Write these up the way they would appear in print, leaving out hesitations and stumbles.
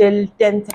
till 10th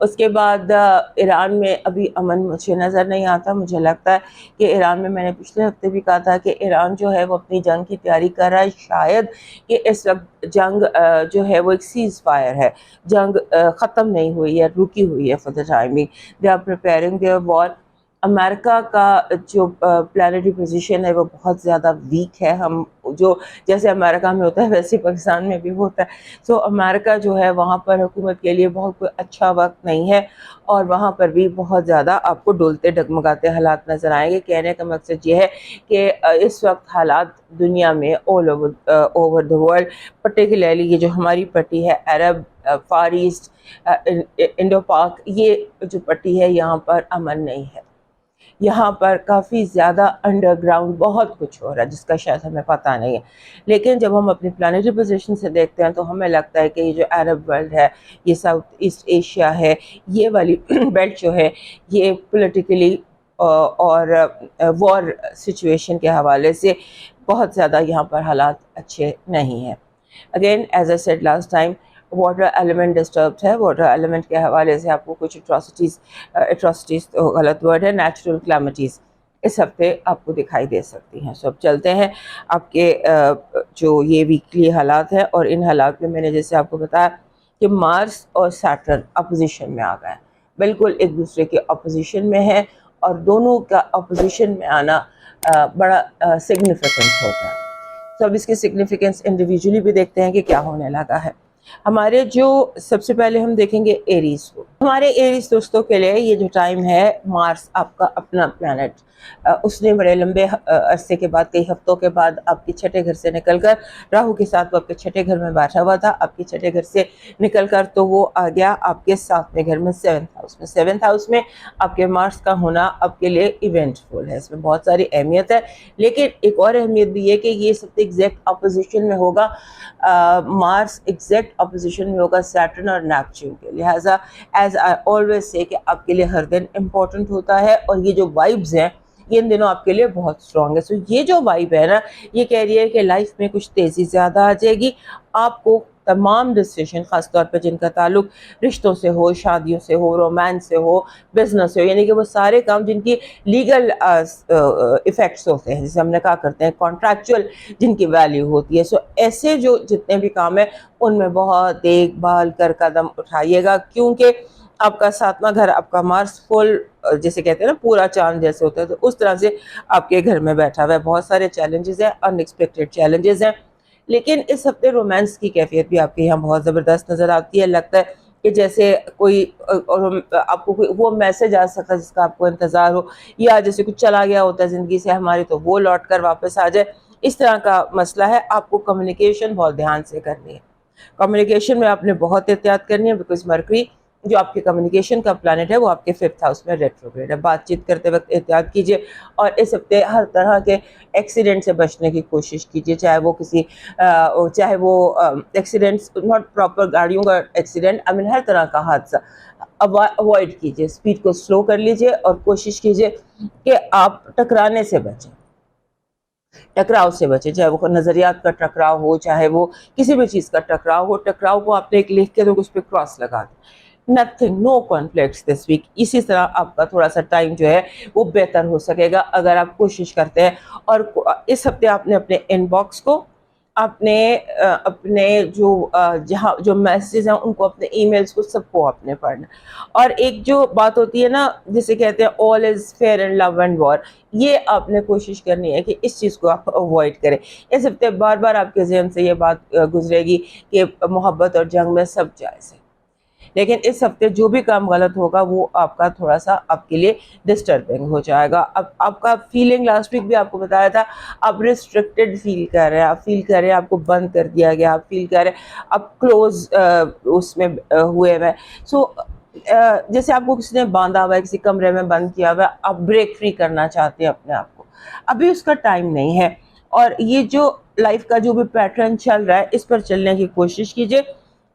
اس کے بعد ایران میں ابھی امن مجھے نظر نہیں آتا. مجھے لگتا ہے کہ ایران میں نے پچھلے ہفتے بھی کہا تھا کہ ایران جو ہے وہ اپنی جنگ کی تیاری کر رہا ہے. شاید کہ اس وقت جنگ جو ہے وہ ایک سیز فائر ہے, جنگ ختم نہیں ہوئی ہے, رکی ہوئی ہے. For the timing they are preparing their war. امریکہ کا جو پلانٹری پوزیشن ہے وہ بہت زیادہ ویک ہے. ہم جو جیسے امریکہ میں ہوتا ہے ویسے پاکستان میں بھی ہوتا ہے. سو امریکہ جو ہے وہاں پر حکومت کے لیے بہت کوئی اچھا وقت نہیں ہے, اور وہاں پر بھی بہت زیادہ آپ کو ڈولتے ڈگمگاتے حالات نظر آئیں گے. کہنے کا مقصد یہ ہے کہ اس وقت حالات دنیا میں all over the world, particularly یہ جو ہماری پٹی ہے عرب, فار ایسٹ, انڈو پاک, یہ جو پٹی ہے یہاں پر امن نہیں ہے. یہاں پر کافی زیادہ انڈر گراؤنڈ بہت کچھ ہو رہا ہے جس کا شاید ہمیں پتہ نہیں ہے. لیکن جب ہم اپنی پلانٹری پوزیشن سے دیکھتے ہیں تو ہمیں لگتا ہے کہ یہ جو عرب ورلڈ ہے, یہ ساؤتھ ایسٹ ایشیا ہے, یہ والی بیلٹ جو ہے یہ پولیٹیکلی اور وار سچویشن کے حوالے سے بہت زیادہ یہاں پر حالات اچھے نہیں ہیں. Again as I said last time, water element disturbed ہے. واٹر ایلیمنٹ کے حوالے سے آپ کو کچھ اٹراسٹیز تو غلط ورڈ ہے, نیچرل کلیمٹیز اس ہفتے آپ کو دکھائی دے سکتی ہیں. سو اب چلتے ہیں آپ کے جو یہ ویکلی حالات ہیں, اور ان حالات میں نے جیسے آپ کو بتایا کہ مارس اور سیٹرن اپوزیشن میں آ گئے ہیں, بالکل ایک دوسرے کے اپوزیشن میں ہے, اور دونوں کا اپوزیشن میں آنا بڑا سگنیفیکنٹ ہوتا ہے. تو اب اس کی سگنیفیکنس انڈیویجولی بھی دیکھتے ہیں کہ کیا ہونے لگا ہے. ہمارے جو سب سے پہلے ہم دیکھیں گے ایریز کو. ہمارے ایریز دوستوں کے لیے یہ جو ٹائم ہے, مارس آپ کا اپنا پلانٹ, اس نے بڑے لمبے عرصے کے بعد, کئی ہفتوں کے بعد آپ کے چھٹے گھر سے نکل کر, راہو کے ساتھ وہ آپ کے چھٹے گھر میں بیٹھا ہوا تھا, آپ کے چھٹے گھر سے نکل کر تو وہ آ گیا آپ کے ساتویں گھر میں, سیونتھ ہاؤس میں. سیونتھ ہاؤس میں آپ کے مارس کا ہونا آپ کے لیے ایونٹ فل ہے, اس میں بہت ساری اہمیت ہے. لیکن ایک اور اہمیت بھی ہے کہ یہ سب ایگزیکٹ اپوزیشن میں ہوگا, مارس ایگزیکٹ اپوزیشن میں ہوگا سیٹرن اور نیپچون کے. لہٰذا ایز آئی آلویز سے کہ آپ کے لیے ہر دن امپورٹنٹ ہوتا ہے, اور یہ جو وائبز ہیں یہ ان دنوں آپ کے لیے بہت اسٹرانگ ہے. سو یہ جو وائب ہے نا, یہ کہہ رہی ہے کہ لائف میں کچھ تیزی زیادہ آ جائے گی. آپ کو تمام ڈسیشن, خاص طور پہ جن کا تعلق رشتوں سے ہو, شادیوں سے ہو, رومانس سے ہو, بزنس سے ہو, یعنی کہ وہ سارے کام جن کی لیگل ایفیکٹس ہوتے ہیں, جسے ہم نے کہا کرتے ہیں کانٹریکچوئل, جن کی ویلیو ہوتی ہے. سو ایسے جو جتنے بھی کام ہیں ان میں بہت دیکھ بھال کر قدم اٹھائیے گا, کیونکہ آپ کا ساتواں گھر, آپ کا مارس فل, جیسے کہتے ہیں نا پورا چاند جیسے ہوتا ہے, تو اس طرح سے آپ کے گھر میں بیٹھا ہوا ہے. بہت سارے چیلنجز ہیں, ان ایکسپیکٹڈ چیلنجز ہیں. لیکن اس ہفتے رومانس کی کیفیت بھی آپ کے یہاں بہت زبردست نظر آتی ہے. لگتا ہے کہ جیسے کوئی آپ کو وہ میسج آ سکتا ہے جس کا آپ کو انتظار ہو, یا جیسے کچھ چلا گیا ہوتا ہے زندگی سے ہماری, تو وہ لوٹ کر واپس آ جائے. اس طرح کا مسئلہ ہے. آپ کو کمیونیکیشن بہت دھیان سے کرنی ہے. کمیونیکیشن میں آپ نے بہت احتیاط کرنی ہے, بیکاز مرکری جو آپ کے کمیونیکیشن کا پلانٹ ہے وہ آپ کے 5th ہاؤس میں ریٹروگریڈ ہے. بات چیت کرتے وقت احتیاط کیجیے, اور اس ہفتے ہر طرح کے ایکسیڈنٹ سے بچنے کی کوشش کیجیے, چاہے وہ ایکسیڈنٹس, ناٹ پراپر گاڑیوں کا ایکسیڈنٹ, ہر طرح کا حادثہ اوائڈ کیجیے. اسپیڈ کو سلو کر لیجیے, اور کوشش کیجیے کہ آپ ٹکرانے سے بچیں, ٹکراؤ سے بچے, چاہے وہ نظریات کا ٹکراؤ ہو, چاہے وہ کسی بھی چیز کا ٹکراؤ ہو. ٹکراؤ کو آپ نے ایک لکھ کے تو اس پہ کراس لگا دیں. Nothing, no conflicts this week. اسی طرح آپ کا تھوڑا سا ٹائم جو ہے وہ بہتر ہو سکے گا اگر آپ کوشش کرتے ہیں. اور اس ہفتے آپ نے اپنے ان باکس کو, اپنے جو میسیجز ہیں ان کو, اپنے ای میلز کو, سب کو آپ نے پڑھنا. اور ایک جو بات ہوتی ہے نا جسے کہتے ہیں آل از fair in love and war, یہ آپ نے کوشش کرنی ہے کہ اس چیز کو آپ اوائڈ کریں. اس ہفتے بار بار آپ کے ذہن سے یہ بات گزرے گی کہ محبت اور جنگ میں سب جائز ہے. لیکن اس ہفتے جو بھی کام غلط ہوگا وہ آپ کا تھوڑا سا آپ کے لیے ڈسٹربنگ ہو جائے گا. اب آپ کا فیلنگ, لاسٹ ویک بھی آپ کو بتایا تھا, آپ ریسٹرکٹیڈ فیل کر رہے ہیں, آپ فیل کر رہے ہیں آپ کو بند کر دیا گیا, آپ فیل کر رہے ہیں آپ کلوز اس میں ہوئے ہوئے. سو جیسے آپ کو کسی نے باندھا ہوا ہے, کسی کمرے میں بند کیا ہوا ہے, آپ بریک فری کرنا چاہتے ہیں اپنے آپ کو, ابھی اس کا ٹائم نہیں ہے. اور یہ جو لائف کا جو بھی پیٹرن چل رہا ہے اس پر چلنے کی کوشش کیجیے,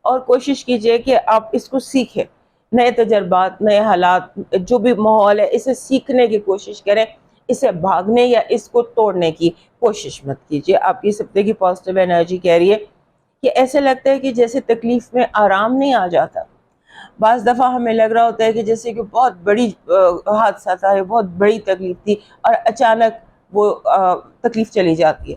اور کوشش کیجیے کہ آپ اس کو سیکھیں. نئے تجربات, نئے حالات, جو بھی ماحول ہے اسے سیکھنے کی کوشش کریں, اسے بھاگنے یا اس کو توڑنے کی کوشش مت کیجیے. آپ کی ہفتے کی پازیٹیو انرجی کہہ رہی ہے کہ ایسے لگتا ہے کہ جیسے تکلیف میں آرام نہیں آ جاتا, بعض دفعہ ہمیں لگ رہا ہوتا ہے کہ جیسے کہ بہت بڑی حادثہ تھا، بہت بڑی تکلیف تھی، اور اچانک وہ تکلیف چلی جاتی ہے.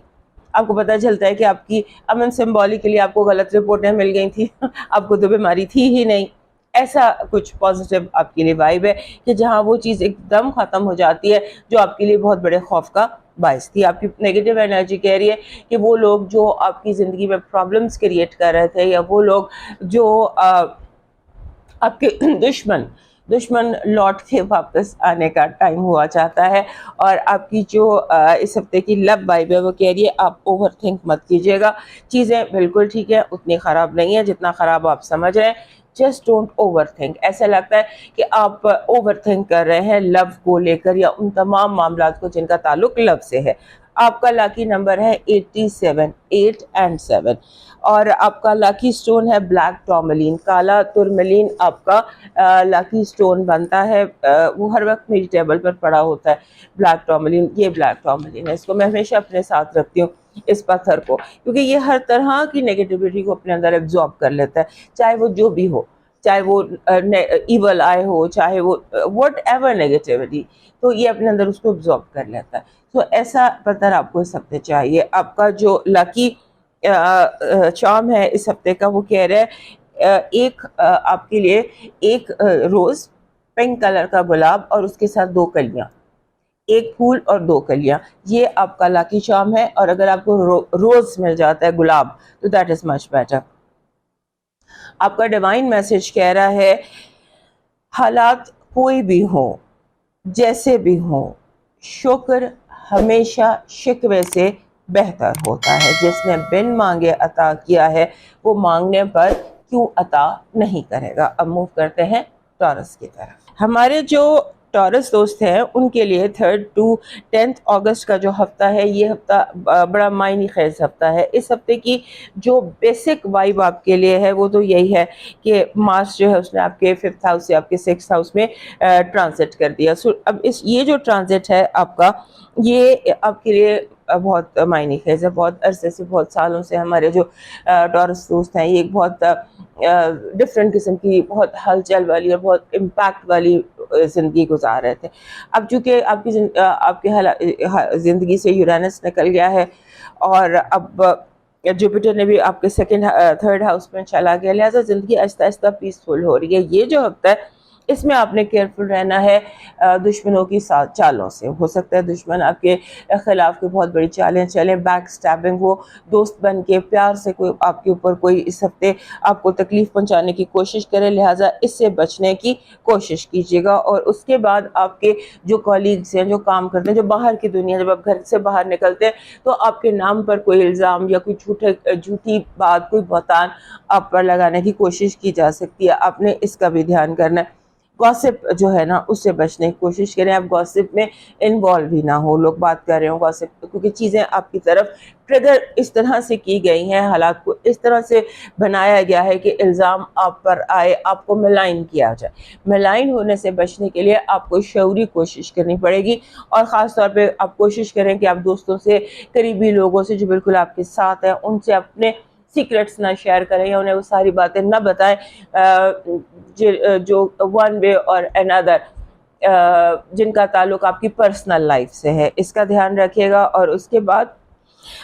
آپ کو پتہ چلتا ہے کہ آپ کی امن سمبولیکلی آپ کو غلط رپورٹیں مل گئی تھیں، آپ کو تو بیماری تھی ہی نہیں. ایسا کچھ پازیٹیو آپ کے لیے وائب ہے کہ جہاں وہ چیز ایک دم ختم ہو جاتی ہے جو آپ کے لیے بہت بڑے خوف کا باعث تھی. آپ کی نیگیٹو انرجی کہہ رہی ہے کہ وہ لوگ جو آپ کی زندگی میں پرابلمس کریٹ کر رہے تھے، یا وہ لوگ جو آپ کے دشمن لوٹ کے واپس آنے کا ٹائم ہوا چاہتا ہے. اور آپ کی جو اس ہفتے کی لب وائب ہے وہ کہہ رہی ہے آپ اوور تھنک مت کیجیے گا. چیزیں بالکل ٹھیک ہے، اتنی خراب نہیں ہے جتنا خراب آپ سمجھ رہے ہیں. Just don't over think. ایسا لگتا ہے کہ آپ اوور تھنک کر رہے ہیں لو کو لے کر، یا ان تمام معاملات کو جن کا تعلق لو سے ہے. آپ کا لاکی نمبر ہے 87، 8 and 7. اور آپ کا لاکی سٹون ہے بلیک ٹورملین، کالا ترملین آپ کا لاکی سٹون بنتا ہے. وہ ہر وقت میری ٹیبل پر پڑا ہوتا ہے بلیک ٹورملین. یہ بلیک ٹورملین ہے، اس کو میں ہمیشہ اپنے ساتھ رکھتی ہوں، اس پتھر کو، کیونکہ یہ ہر طرح کی نیگیٹیوٹی کو اپنے اندر ایبزارب کر لیتا ہے، چاہے وہ جو بھی ہو، چاہے وہ ایول آئے ہو، چاہے وہ وٹ ایور نیگیٹیوٹی، تو یہ اپنے اندر اس کو ایبزارب کر لیتا ہے. تو ایسا پتھر آپ کو اس ہفتے چاہیے. آپ کا جو لاکی چارم ہے اس ہفتے کا وہ کہہ رہے ہیں ایک آپ کے لیے ایک روز، پنک کلر کا گلاب اور اس کے ساتھ 2 کلیاں، ایک پھول اور 2 کلیاں، یہ آپ کا لاکی چارم ہے. اور اگر آپ کو روز مل جاتا ہے گلاب تو دیٹ از مچ بیٹر. آپ کا ڈیوائن میسج کہہ رہا ہے حالات کوئی بھی ہو، جیسے بھی ہو، شکر ہمیشہ شکوے سے بہتر ہوتا ہے. جس نے بن مانگے عطا کیا ہے وہ مانگنے پر کیوں عطا نہیں کرے گا. اب موو کرتے ہیں ٹورس کی طرف. ہمارے جو ٹورس دوست ہیں ان کے لیے 3 to 10 اگست کا جو ہفتہ ہے، یہ ہفتہ بڑا معنی خیز ہفتہ ہے. اس ہفتے کی جو بیسک وائب آپ کے لیے ہے وہ تو یہی ہے کہ مارس جو ہے اس نے آپ کے 5th ہاؤس سے آپ کے 6th ہاؤس میں ٹرانزٹ کر دیا. اب یہ جو ٹرانزٹ ہے آپ کا، یہ آپ کے لیے بہت معنی خیز ہے. بہت عرصے سے، بہت سالوں سے ہمارے جو ٹورس دوست ہیں یہ ایک بہت ڈفرینٹ قسم کی، بہت ہلچل والی اور بہت امپیکٹ والی زندگی گزار رہے تھے. اب چونکہ آپ کی زندگی سے یورینس نکل گیا ہے، اور اب جوپیٹر نے بھی آپ کے 3rd ہاؤس میں چلا گیا، لہٰذا زندگی آہستہ آہستہ پیسفل ہو رہی ہے. یہ جو ہفتہ ہے اس میں آپ نے کیئرفل رہنا ہے دشمنوں کی چالوں سے. ہو سکتا ہے دشمن آپ کے خلاف کوئی بہت بڑی چالیں چلیں، بیک سٹیبنگ ہو، دوست بن کے پیار سے کوئی آپ کے اوپر کوئی اس ہفتے آپ کو تکلیف پہنچانے کی کوشش کرے، لہٰذا اس سے بچنے کی کوشش کیجیے گا. اور اس کے بعد آپ کے جو کولیگز ہیں، جو کام کرتے ہیں، جو باہر کی دنیا، جب آپ گھر سے باہر نکلتے ہیں تو آپ کے نام پر کوئی الزام یا کوئی جھوٹی بات، کوئی بہتان آپ پر لگانے کی کوشش کی جا سکتی ہے. آپ نے اس کا بھی دھیان کرنا ہے. گوسپ جو ہے نا اس سے بچنے کی کوشش کریں. آپ گوسپ میں انوالو بھی نہ ہو، لوگ بات کر رہے ہوں گوسپ، کیونکہ چیزیں آپ کی طرف ٹریگر اس طرح سے کی گئی ہیں، حالات کو اس طرح سے بنایا گیا ہے کہ الزام آپ پر آئے، آپ کو ملائن کیا جائے. ملائن ہونے سے بچنے کے لیے آپ کو شعوری کوشش کرنی پڑے گی. اور خاص طور پہ آپ کوشش کریں کہ آپ دوستوں سے، قریبی لوگوں سے جو بالکل آپ کے ساتھ ہیں، ان سے اپنے سیکرٹس نہ شیئر کریں، یا انہیں وہ ساری باتیں نہ بتائیں جو ون وے اور another جن کا تعلق آپ کی پرسنل لائف سے ہے. اس کا دھیان رکھیے گا. اور اس کے بعد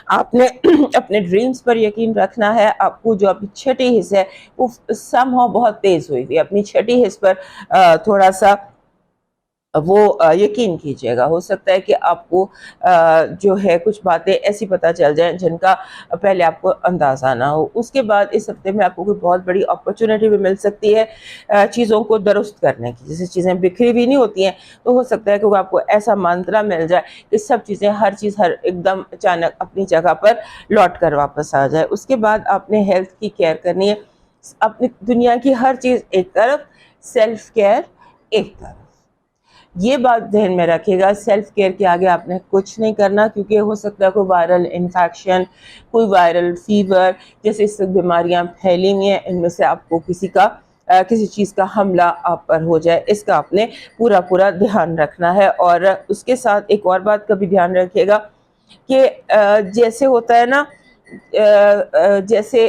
آپ نے اپنے ڈریمز پر یقین رکھنا ہے. آپ کو جو اپنی چھٹی حص ہے وہ somehow بہت تیز ہوئی تھی، اپنی چھٹی حص پر تھوڑا سا وہ یقین کیجیے گا. ہو سکتا ہے کہ آپ کو جو ہے کچھ باتیں ایسی پتہ چل جائیں جن کا پہلے آپ کو اندازہ نہ ہو. اس کے بعد اس ہفتے میں آپ کو کوئی بہت بڑی اپرچونٹی بھی مل سکتی ہے چیزوں کو درست کرنے کی. جیسے چیزیں بکھری بھی نہیں ہوتی ہیں تو ہو سکتا ہے کہ آپ کو ایسا منترا مل جائے کہ سب چیزیں، ہر چیز ایک دم اچانک اپنی جگہ پر لوٹ کر واپس آ جائے. اس کے بعد آپ نے ہیلتھ کی کیئر کرنی ہے. اپنی دنیا کی ہر چیز ایک طرف، سیلف کیئر ایک طرف. یہ بات ذہن میں رکھیے گا، سیلف کیئر کے آگے آپ نے کچھ نہیں کرنا، کیونکہ ہو سکتا ہے کوئی وائرل انفیکشن، کوئی وائرل فیور، جیسے اس وقت بیماریاں پھیلی ہوئی ہیں، ان میں سے آپ کو کسی چیز کا حملہ آپ پر ہو جائے. اس کا آپ نے پورا دھیان رکھنا ہے. اور اس کے ساتھ ایک اور بات کا بھی دھیان رکھیے گا کہ جیسے ہوتا ہے نا، جیسے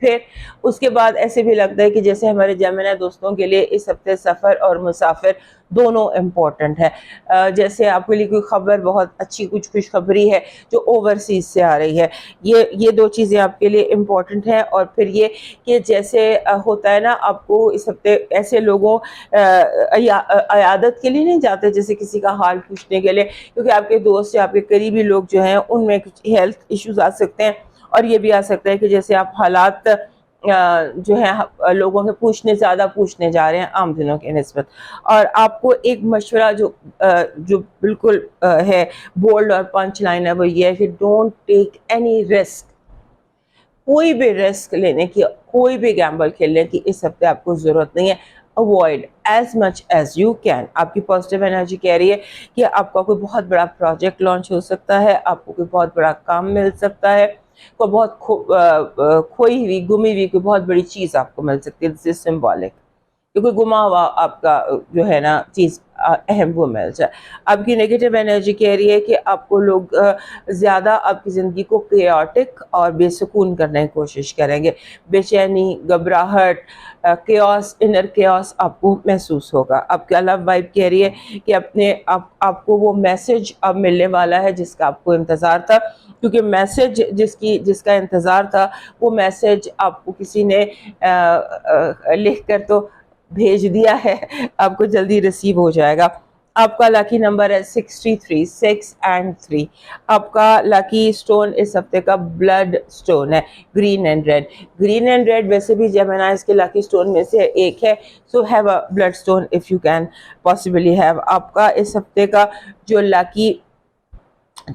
پھر اس کے بعد ایسے بھی لگتا ہے کہ جیسے ہمارے جیمنی دوستوں کے لیے اس ہفتے سفر اور مسافر دونوں امپورٹنٹ ہے. جیسے آپ کے لیے کوئی خبر بہت اچھی کچھ خوشخبری ہے جو اوورسیز سے آ رہی ہے, یہ دو چیزیں آپ کے لیے امپورٹنٹ ہیں. اور پھر یہ کہ جیسے ہوتا ہے نا, آپ کو اس ہفتے ایسے لوگوں عیادت کے لیے نہیں جاتے جیسے کسی کا حال پوچھنے کے لیے, کیونکہ آپ کے دوست یا آپ کے قریبی لوگ جو ہیں ان میں کچھ ہیلتھ ایشوز آ سکتے ہیں. اور یہ بھی آ سکتا ہے کہ جیسے آپ حالات جو ہیں لوگوں کے زیادہ پوچھنے جا رہے ہیں عام دنوں کے نسبت. اور آپ کو ایک مشورہ جو بالکل ہے بولڈ اور پنچ لائن ہے, وہ یہ ہے کہ ڈونٹ ٹیک اینی رسک. کوئی بھی رسک لینے کی, کوئی بھی گیمبل کھیلنے کی اس ہفتے آپ کو ضرورت نہیں ہے. Avoid as much as you can. آپ کی پازیٹیو انرجی کہہ رہی ہے کہ آپ کا کوئی بہت بڑا پروجیکٹ لانچ ہو سکتا ہے, آپ کو کوئی بہت بڑا کام مل سکتا ہے, کوئی بہت کھوئی ہوئی گمی ہوئی کوئی بہت بڑی چیز آپ کو مل سکتی ہے. دس از سمبولک, کیونکہ گما ہوا آپ کا جو ہے نا چیز اہم وہ مل جائے. آپ کی نیگیٹو انرجی کہہ رہی ہے کہ آپ کو لوگ زیادہ آپ کی زندگی کو کیوٹک اور بے سکون کرنے کی کوشش کریں گے. بے چینی, گھبراہٹ, کیوس, انر کیوس آپ کو محسوس ہوگا. آپ کی لو وائب کہہ رہی ہے کہ آپ کو وہ میسج اب ملنے والا ہے جس کا آپ کو انتظار تھا, کیونکہ میسج جس کا انتظار تھا وہ میسج آپ کو کسی نے لکھ کر تو بھیج دیا ہے, آپ کو جلدی ریسیو ہو جائے گا. آپ کا لاکی نمبر ہے 63, 6 and 3. آپ کا لاکی سٹون اس ہفتے کا بلڈ سٹون ہے, green and red. Green and red ویسے بھی جیمنائز کے لاکی سٹون میں سے ایک ہے, so have a blood stone if you can possibly have. آپ کا اس ہفتے کا جو لاکی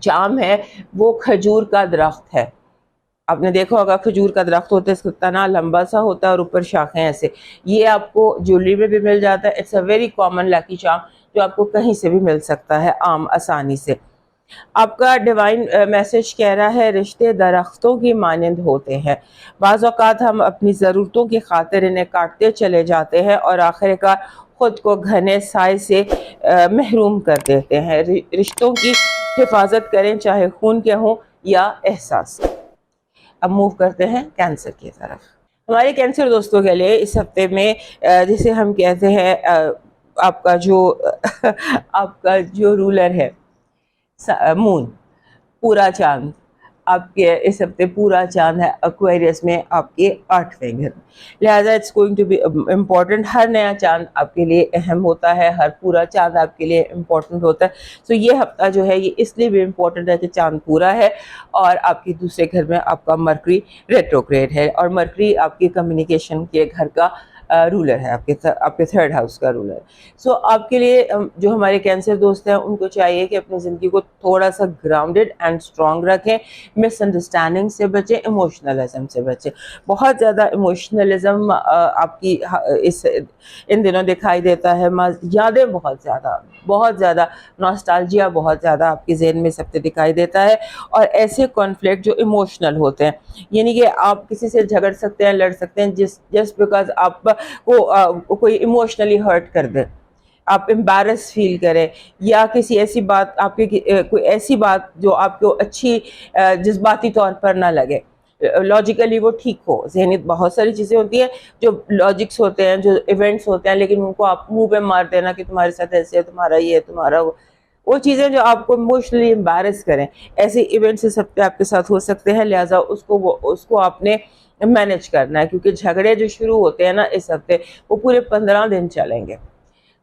چام ہے وہ کھجور کا درخت ہے. آپ نے دیکھا ہوگا کھجور کا درخت ہوتا ہے, اس کا تنا لمبا سا ہوتا ہے اور اوپر شاخیں ایسے. یہ آپ کو جویلری میں بھی مل جاتا ہے. It's a very common lucky charm جو آپ کو کہیں سے بھی مل سکتا ہے عام آسانی سے. آپ کا ڈیوائن میسج کہہ رہا ہے رشتے درختوں کی مانند ہوتے ہیں. بعض اوقات ہم اپنی ضرورتوں کی خاطر انہیں کاٹتے چلے جاتے ہیں اور آخر کار خود کو گھنے سائے سے محروم کر دیتے ہیں. رشتوں کی حفاظت کریں, چاہے خون کے ہوں یا احساس. اب موو کرتے ہیں کینسر کی طرف. ہمارے کینسر دوستوں کے لیے اس ہفتے میں جسے ہم کہتے ہیں آپ کا جو رولر ہے مون, پورا چاند, آپ کے اس ہفتے پورا چاند ہے ایکویریس میں آپ کے 8ویں گھر. لہٰذا it's going to be important. ہر نیا چاند آپ کے لیے اہم ہوتا ہے, ہر پورا چاند آپ کے لیے امپورٹنٹ ہوتا ہے. سو یہ ہفتہ جو ہے یہ اس لیے بھی امپورٹنٹ ہے کہ چاند پورا ہے اور آپ کے دوسرے گھر میں آپ کا مرکری ریٹروگریڈ ہے, اور مرکری آپ کی کمیونیکیشن کے گھر کا رولر ہے, آپ کے 3rd ہاؤس کا رولر. سو آپ کے لیے جو ہمارے کینسر دوست ہیں ان کو چاہیے کہ اپنی زندگی کو تھوڑا سا گراؤنڈڈ اینڈ اسٹرانگ رکھیں, مس انڈرسٹینڈنگ سے بچیں, ایموشنلزم سے بچیں. بہت زیادہ ایموشنلزم آپ کی ان دنوں دکھائی دیتا ہے. یادیں بہت زیادہ نوسٹالجیا بہت زیادہ آپ کے ذہن میں سب سے دکھائی دیتا ہے, اور ایسے کانفلکٹ جو ایموشنل ہوتے ہیں, یعنی کہ آپ کسی سے جھگڑ سکتے ہیں, لڑ سکتے ہیں جسٹ بیکاز آپ کو کوئی ایموشنلی ہرٹ کر دے, آپ امبیرس فیل کریں, یا کسی ایسی بات آپ کی کوئی ایسی بات جو آپ کو اچھی جذباتی طور پر نہ لگے, لاجیکلی وہ ٹھیک ہو. ذہنی بہت ساری چیزیں ہوتی ہیں جو لاجکس ہوتے ہیں, جو ایونٹس ہوتے ہیں, لیکن ان کو آپ منہ پہ مار دینا کہ تمہارے ساتھ ایسے ہے, تمہارا یہ ہے, تمہارا وہ چیزیں جو آپ کو ایموشنلی امبیرس کریں, ایسے ایونٹس اس ہفتے آپ کے ساتھ ہو سکتے ہیں. لہٰذا اس کو آپ نے مینیج کرنا ہے, کیونکہ جھگڑے جو شروع ہوتے ہیں نا اس ہفتے وہ پورے 15 دن چلیں گے.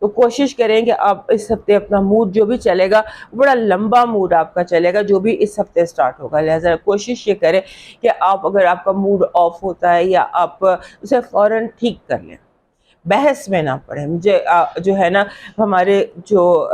تو کوشش کریں کہ آپ اس ہفتے اپنا موڈ جو بھی چلے گا بڑا لمبا موڈ آپ کا چلے گا جو بھی اس ہفتے سٹارٹ ہوگا. لہٰذا کوشش یہ کریں کہ اگر آپ کا موڈ آف ہوتا ہے یا آپ اسے فوراً ٹھیک کر لیں, بحث میں نہ پڑیں. مجھے جو ہے نا ہمارے جو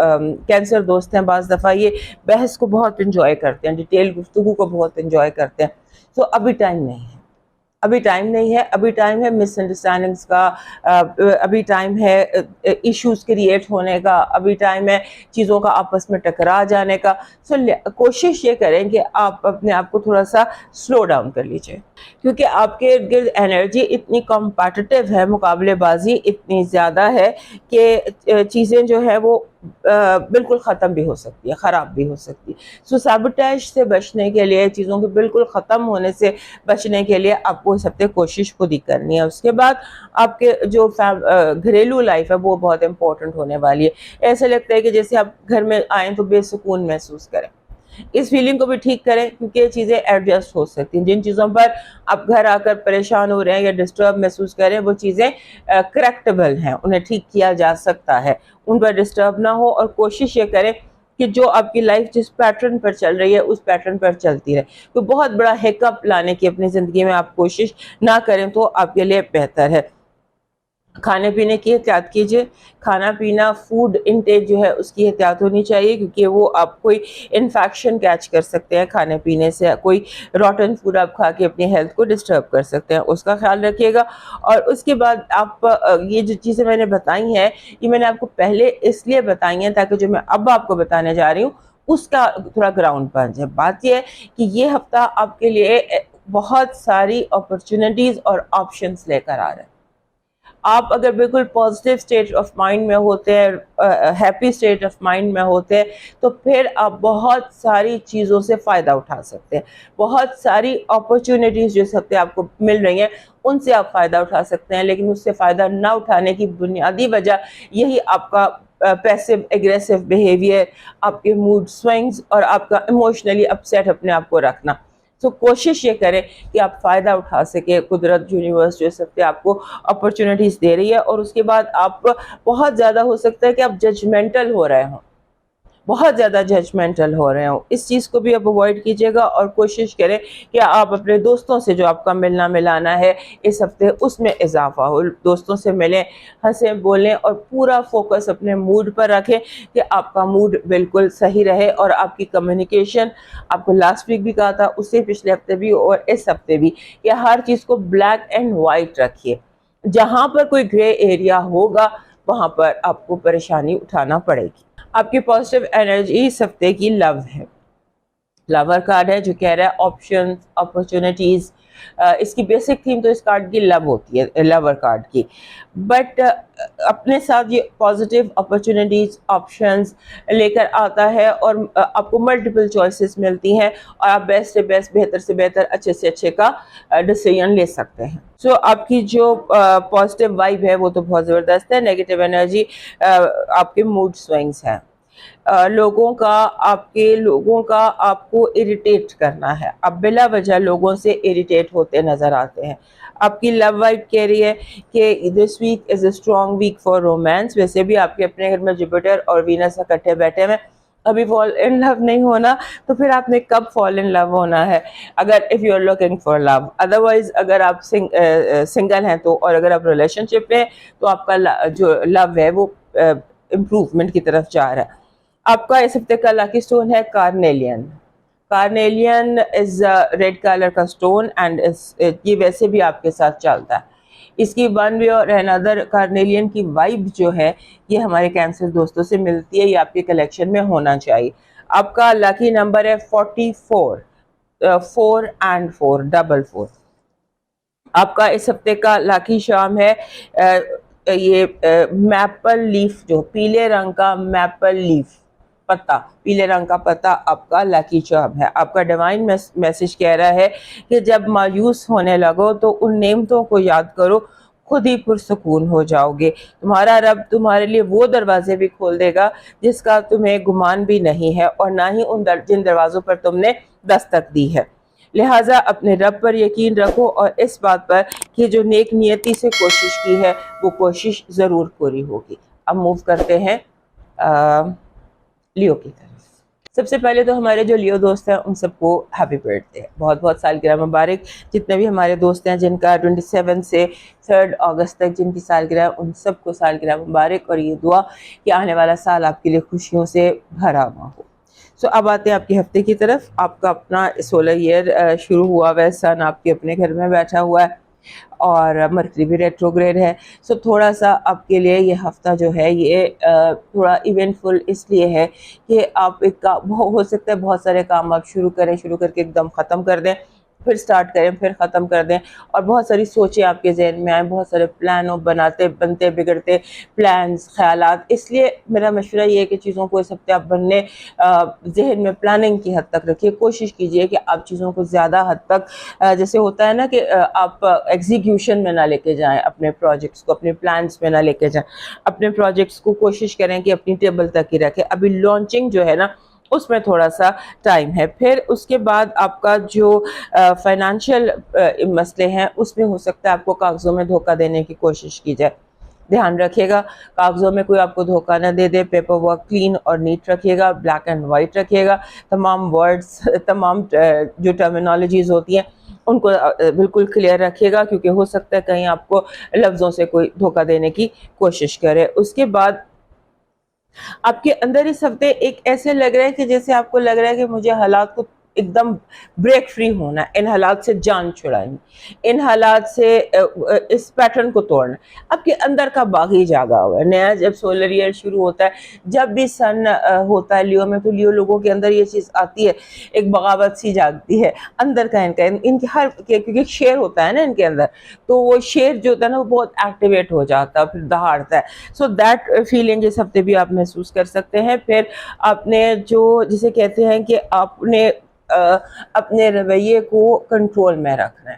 کینسر دوست ہیں بعض دفعہ یہ بحث کو بہت انجوائے کرتے ہیں, ڈیٹیل گفتگو کو بہت انجوائے کرتے ہیں. تو ابھی ٹائم نہیں ہے, ابھی ٹائم ہے مس انڈرسٹینڈنگس کا, ابھی ٹائم ہے ایشوز کریٹ ہونے کا, ابھی ٹائم ہے چیزوں کا آپس میں ٹکرا جانے کا. سو کوشش یہ کریں کہ آپ اپنے آپ کو تھوڑا سا سلو ڈاؤن کر لیجئے, کیونکہ آپ کے ارد گرد انرجی اتنی کمپیٹیٹیو ہے, مقابلے بازی اتنی زیادہ ہے کہ چیزیں جو ہے وہ بالکل ختم بھی ہو سکتی ہے, خراب بھی ہو سکتی ہے. سو سیبوٹیج سے بچنے کے لیے, چیزوں کے بالکل ختم ہونے سے بچنے کے لیے آپ کو اس ہفتے کوشش خود ہی کرنی ہے. اس کے بعد آپ کے جو گھریلو لائف ہے وہ بہت امپورٹنٹ ہونے والی ہے. ایسے لگتا ہے کہ جیسے آپ گھر میں آئیں تو بے سکون محسوس کریں. اس فیلنگ کو بھی ٹھیک کریں, کیونکہ یہ چیزیں ایڈجسٹ ہو سکتی ہیں. جن چیزوں پر آپ گھر آ کر پریشان ہو رہے ہیں یا ڈسٹرب محسوس کر رہے ہیں, وہ چیزیں کریکٹیبل ہیں, انہیں ٹھیک کیا جا سکتا ہے. ان پر ڈسٹرب نہ ہو, اور کوشش یہ کریں کہ جو آپ کی لائف جس پیٹرن پر چل رہی ہے اس پیٹرن پر چلتی رہے. کوئی بہت بڑا ہیک اپ لانے کی اپنی زندگی میں آپ کوشش نہ کریں تو آپ کے لیے بہتر ہے. کھانے پینے کی احتیاط کیجیے. کھانا پینا, فوڈ انٹیک جو ہے اس کی احتیاط ہونی چاہیے, کیونکہ وہ آپ کوئی انفیکشن کیچ کر سکتے ہیں کھانے پینے سے. کوئی روٹن فوڈ آپ کھا کے اپنی ہیلتھ کو ڈسٹرب کر سکتے ہیں, اس کا خیال رکھیے گا. اور اس کے بعد آپ یہ جو چیزیں میں نے بتائی ہیں, یہ میں نے آپ کو پہلے اس لیے بتائی ہیں تاکہ جو میں اب آپ کو بتانے جا رہی ہوں اس کا تھوڑا گراؤنڈ بن جائے. بات یہ ہے کہ یہ ہفتہ آپ کے لیے بہت ساری اپرچونٹیز اور آپشنز لے کر آ رہے ہیں. آپ اگر بالکل پازیٹیو اسٹیٹ آف مائنڈ میں ہوتے ہیں, ہیپی اسٹیٹ آف مائنڈ میں ہوتے ہیں, تو پھر آپ بہت ساری چیزوں سے فائدہ اٹھا سکتے ہیں. بہت ساری اپرچونٹیز جو اس ہفتے آپ کو مل رہی ہیں ان سے آپ فائدہ اٹھا سکتے ہیں. لیکن اس سے فائدہ نہ اٹھانے کی بنیادی وجہ یہی آپ کا پیسو اگریسو بیہیویئر, آپ کے موڈ سوئنگز, اور آپ کا ایموشنلی اپسیٹ اپنے آپ کو رکھنا. تو کوشش یہ کریں کہ آپ فائدہ اٹھا سکیں. قدرت, یونیورس جو اس ہفتے آپ کو اپرچونٹیز دے رہی ہے. اور اس کے بعد آپ بہت زیادہ ہو سکتا ہے کہ آپ ججمنٹل ہو رہے ہوں, بہت زیادہ ججمنٹل ہو رہے ہوں. اس چیز کو بھی آپ اوائڈ کیجیے گا, اور کوشش کریں کہ آپ اپنے دوستوں سے جو آپ کا ملنا ملانا ہے اس ہفتے اس میں اضافہ ہو. دوستوں سے ملیں, ہنسیں بولیں, اور پورا فوکس اپنے موڈ پر رکھیں کہ آپ کا موڈ بالکل صحیح رہے. اور آپ کی کمیونیکیشن, آپ کو لاسٹ ویک بھی کہا تھا, اس سے پچھلے ہفتے بھی اور اس ہفتے بھی, کہ ہر چیز کو بلیک اینڈ وائٹ رکھیے. جہاں پر کوئی گرے ایریا ہوگا وہاں پر آپ کو پریشانی اٹھانا پڑے گی. آپ کی پازیٹیو انرجی اس ہفتے کی لو ہے. لور کارڈ ہے جو کہہ رہا ہے آپشنز, اپرچونٹیز. اس کی بیسک تھیم تو اس کارڈ کی لو ہوتی ہے, لور کارڈ کی. بٹ اپنے ساتھ یہ پازیٹیو اپرچونٹیز, آپشنز لے کر آتا ہے, اور آپ کو ملٹیپل چوائسیز ملتی ہیں, اور آپ بیسٹ سے بیسٹ, بہتر سے بہتر, اچھے سے اچھے کا ڈیسیژن لے سکتے ہیں. سو آپ کی جو پازیٹیو وائب ہے وہ تو بہت زبردست ہے. نیگیٹو انرجی آپ کے موڈ سوئنگز ہیں. لوگوں کا آپ کو اریٹیٹ کرنا ہے. آپ بلا وجہ لوگوں سے اریٹیٹ ہوتے نظر آتے ہیں. آپ کی لو وائب کہہ رہی ہے کہ this week is a strong week for romance. ویسے بھی آپ کے اپنے گھر میں جوپیٹر اور وینس اکٹھے بیٹھے ہیں. ابھی فال ان لو نہیں ہونا تو پھر آپ نے کب فال ان لو ہونا ہے, اگر if you are looking for love. Otherwise اگر آپ سنگل ہیں تو, اور اگر آپ ریلیشن شپ میں ہیں تو آپ کا جو لو ہے وہ امپروومنٹ کی طرف جا رہا ہے. آپ کا اس ہفتے کا لکی اسٹون ہے Carnelian. Carnelian is read colour کا اسٹون, اینڈ یہ ویسے بھی آپ کے ساتھ چلتا ہے. اس کی ون وے اور another کارنیلین کی وائب جو ہے یہ ہمارے کینسر دوستوں سے ملتی ہے. یہ آپ کے کلیکشن میں ہونا چاہیے. آپ کا لکی نمبر ہے 44, 4 and 4, 44. آپ کا اس ہفتے کا لکی شام ہے یہ میپل لیف, جو پیلے رنگ کا میپل لیف پتا, پیلے رنگ کا پتا آپ کا لکی چارم ہے. آپ کا ڈیوائن میسج کہہ رہا ہے کہ جب مایوس ہونے لگو تو ان نعمتوں کو یاد کرو, خود ہی پرسکون ہو جاؤ گے. تمہارا رب تمہارے لیے وہ دروازے بھی کھول دے گا جس کا تمہیں گمان بھی نہیں ہے, اور نہ ہی جن دروازوں پر تم نے دستک دی ہے. لہٰذا اپنے رب پر یقین رکھو, اور اس بات پر کہ جو نیک نیتی سے کوشش کی ہے وہ کوشش ضرور پوری ہوگی. اب موو کرتے ہیں لیو کی طرف. سب سے پہلے تو ہمارے جو لیو دوست ہیں ان سب کو ہیپی برتھ ڈے, بہت بہت سالگرہ مبارک. جتنے بھی ہمارے دوست ہیں جن کا 27 سے 3 اگست تک جن کی سالگرہ, ان سب کو سالگرہ مبارک, اور یہ دعا کہ آنے والا سال آپ کے لیے خوشیوں سے بھرا ہوا ہو. سو اب آتے ہیں آپ کے ہفتے کی طرف. آپ کا اپنا سولر ایئر شروع ہوا ہوا ہے. سن آپ کے اپنے گھر میں بیٹھا ہوا ہے, اور مرکری بھی ریٹروگریڈ ہے. سو تھوڑا سا آپ کے لیے یہ ہفتہ جو ہے یہ تھوڑا ایونٹ فل اس لیے ہے کہ آپ ہو سکتا ہے بہت سارے کام آپ شروع کر کے ایک دم ختم کر دیں, پھر سٹارٹ کریں پھر ختم کر دیں, اور بہت ساری سوچیں آپ کے ذہن میں آئیں, بہت سارے پلانوں بنتے بگڑتے پلانز خیالات. اس لیے میرا مشورہ یہ ہے کہ چیزوں کو اس ہفتے آپ بننے ذہن میں پلاننگ کی حد تک رکھیے. کوشش کیجئے کہ آپ چیزوں کو زیادہ حد تک جیسے ہوتا ہے نا کہ آپ ایگزیکیوشن میں نہ لے کے جائیں اپنے پروجیکٹس کو, اپنے پلانس میں نہ لے کے جائیں اپنے پروجیکٹس کو. کوشش کریں کہ اپنی ٹیبل تک ہی رکھیں. ابھی لانچنگ جو ہے نا اس میں تھوڑا سا ٹائم ہے. پھر اس کے بعد آپ کا جو فائنانشیل مسئلے ہیں اس میں ہو سکتا ہے آپ کو کاغذوں میں دھوکہ دینے کی کوشش کی جائے. دھیان رکھیے گا کاغذوں میں کوئی آپ کو دھوکہ نہ دے دے. پیپر ورک کلین اور نیٹ رکھیے گا, بلیک اینڈ وائٹ رکھیے گا. تمام ورڈز تمام جو ٹرمینالوجیز ہوتی ہیں ان کو بالکل کلیئر رکھیے گا, کیونکہ ہو سکتا ہے کہیں آپ کو لفظوں سے کوئی دھوکہ دینے کی کوشش کرے. اس کے بعد آپ کے اندر اس ہفتے ایک ایسے لگ رہا ہے کہ جیسے آپ کو لگ رہا ہے کہ مجھے حالات کو ایک دم بریک فری ہونا ہے, ان حالات سے جان چھڑانی, ان حالات سے اس پیٹرن کو توڑنا. آپ کے اندر کا باغی جاگا ہوا ہے. نیا جب سولر ایئر شروع ہوتا ہے, جب بھی سن ہوتا ہے لیو میں, تو لیو لوگوں کے اندر یہ چیز آتی ہے, ایک بغاوت سی جاگتی ہے اندر کا. ان کے ہر کیونکہ شیر ہوتا ہے نا ان کے اندر, تو وہ شیر جو ہوتا ہے نا وہ بہت ایکٹیویٹ ہو جاتا ہے, پھر دہاڑتا ہے. سو دیٹ فیلنگ اس ہفتے بھی آپ محسوس کر سکتے ہیں. پھر آپ نے جو جسے کہتے ہیں کہ آپ نے اپنے رویے کو کنٹرول میں رکھنا ہے.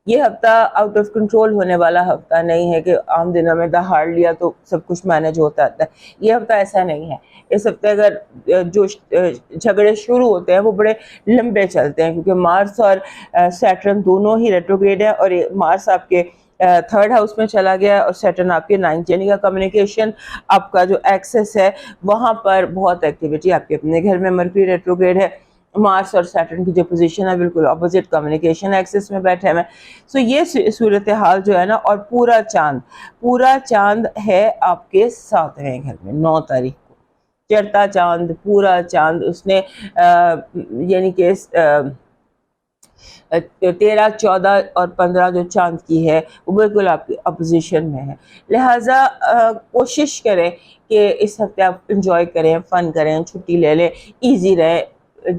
یہ ہفتہ آؤٹ آف کنٹرول ہونے والا ہفتہ نہیں ہے کہ عام دنوں میں دہاڑ لیا تو سب کچھ مینج ہوتا ہے. یہ ہفتہ ایسا نہیں ہے. اس ہفتے اگر جو جھگڑے شروع ہوتے ہیں وہ بڑے لمبے چلتے ہیں, کیونکہ مارس اور سیٹرن دونوں ہی ریٹروگریڈ ہیں, اور مارس آپ کے تھرڈ ہاؤس میں چلا گیا اور سیٹرن آپ کے نائنتھ, یعنی کا کمیونیکیشن آپ کا جو ایکسس ہے وہاں پر بہت ایکٹیویٹی. آپ کے اپنے گھر میں مرکری ریٹروگریڈ ہے, مارس اور سیٹرن کی جو پوزیشن ہے بالکل اپوزٹ کمیونیکیشن ایکسس میں بیٹھے ہوئے. سو یہ صورتحال جو ہے نا, اور پورا چاند ہے آپ کے 7ویں گھر میں 9 تاریخ کو چڑھتا چاند, پورا چاند اس نے یعنی کہ 13, 14 اور 15 جو چاند کی ہے وہ بالکل آپ کی اپوزیشن میں ہے. لہٰذا کوشش کریں کہ اس ہفتے آپ انجوائے کریں, فن کریں, چھٹی لے لیں, ایزی رہیں.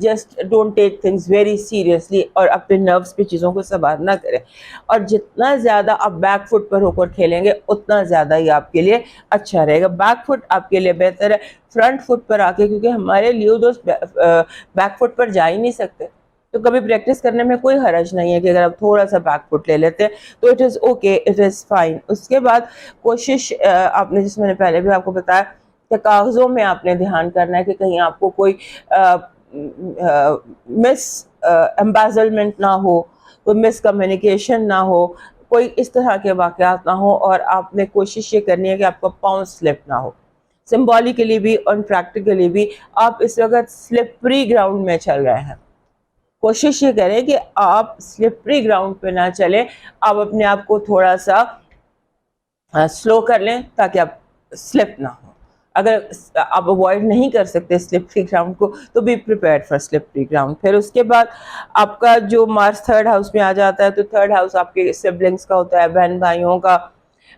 Just don't take things very seriously, اور اپنے نروس پہ چیزوں کو سوار نہ کریں. اور جتنا زیادہ آپ بیک فٹ پر ہو کر کھیلیں گے اتنا زیادہ ہی آپ کے لیے اچھا رہے گا. بیک فٹ آپ کے لیے بہتر ہے فرنٹ فٹ پر آ کے, کیونکہ ہمارے لیو دوست بیک فٹ پر جا ہی نہیں سکتے. تو کبھی پریکٹس کرنے میں کوئی حرج نہیں ہے کہ اگر آپ تھوڑا سا بیک فٹ لے لیتے ہیں تو it is okay, it is fine. اس کے بعد کوشش آپ نے, جس میں نے پہلے بھی آپ کو بتایا کہ کاغذوں میں آپ نے دھیان کرنا ہے کہ کہیں آپ کو کوئی مس ایمبیزلمنٹ نہ ہو, کوئی مس کمیونیکیشن نہ ہو, کوئی اس طرح کے واقعات نہ ہو. اور آپ نے کوشش یہ کرنی ہے کہ آپ کا پاؤں سلپ نہ ہو. سمبولیکلی بھی اور پریکٹیکلی بھی آپ اس وقت سلپری گراؤنڈ میں چل رہے ہیں. کوشش یہ کریں کہ آپ سلپری گراؤنڈ پہ نہ چلیں, آپ اپنے آپ کو تھوڑا سا سلو کر لیں تاکہ آپ سلپ نہ ہو. اگر آپ اوائڈ نہیں کر سکتے سلپری گراؤنڈ کو تو be prepared for slippery ground. پھر اس کے بعد آپ کا جو مارس تھرڈ ہاؤس میں آ جاتا ہے, تو تھرڈ ہاؤس آپ کے سبلنگس کا ہوتا ہے, بہن بھائیوں کا,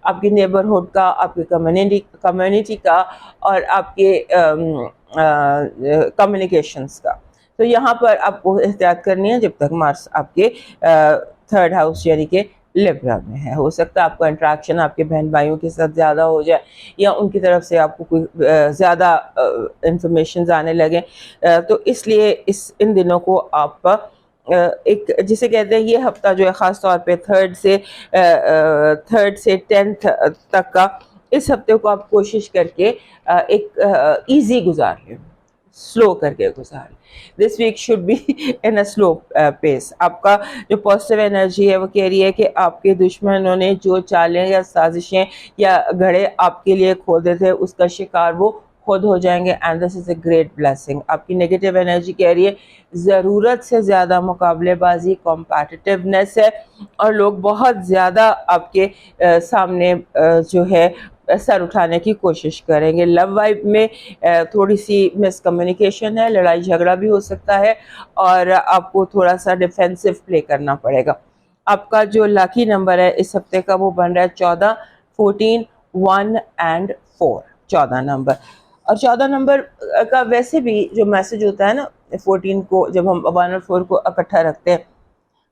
آپ کی نیبرہڈ کا, آپ کی کمیونٹی کا, اور آپ کے کمیونیکیشنز کا. تو یہاں پر آپ کو احتیاط کرنی ہے جب تک مارس آپ کے تھرڈ ہاؤس یعنی کہ لبرا میں ہے. ہو سکتا ہے آپ کا انٹریکشن آپ کے بہن بھائیوں کے ساتھ زیادہ ہو جائے, یا ان کی طرف سے آپ کو کوئی زیادہ انفارمیشنز آنے لگیں. تو اس لیے ان دنوں کو آپ ایک جسے کہتے ہیں یہ ہفتہ جو ہے خاص طور پہ 3 سے 10 تک کا, اس ہفتے کو آپ کوشش کر کے ایک ایزی گزار لیں, سلو کر کے گزار لیں. This week should be in a slow pace. آپ کا جو پازیٹیو انرجی ہے وہ کہہ رہی ہے کہ آپ کے دشمنوں نے جو چالیں یا سازشیں یا گھڑے آپ کے لیے کھودے تھے اس کا شکار وہ خود ہو جائیں گے, and this is a great blessing. آپ کی نیگیٹو انرجی کہہ رہی ہے ضرورت سے زیادہ مقابلے بازی, کمپیٹیٹیونیس ہے, اور لوگ بہت زیادہ آپ کے سامنے جو ہے سر اٹھانے کی کوشش کریں گے. لو وائب میں تھوڑی سی مس کمیونیکیشن ہے, لڑائی جھگڑا بھی ہو سکتا ہے, اور آپ کو تھوڑا سا ڈیفینسو پلے کرنا پڑے گا. آپ کا جو لاکی نمبر ہے اس ہفتے کا وہ بن رہا ہے 14, 14, 1 and 4. 14 نمبر, اور 14 نمبر کا ویسے بھی جو میسج ہوتا ہے نا 14 کو, جب ہم 1 اور 4 کو اکٹھا رکھتے ہیں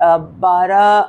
11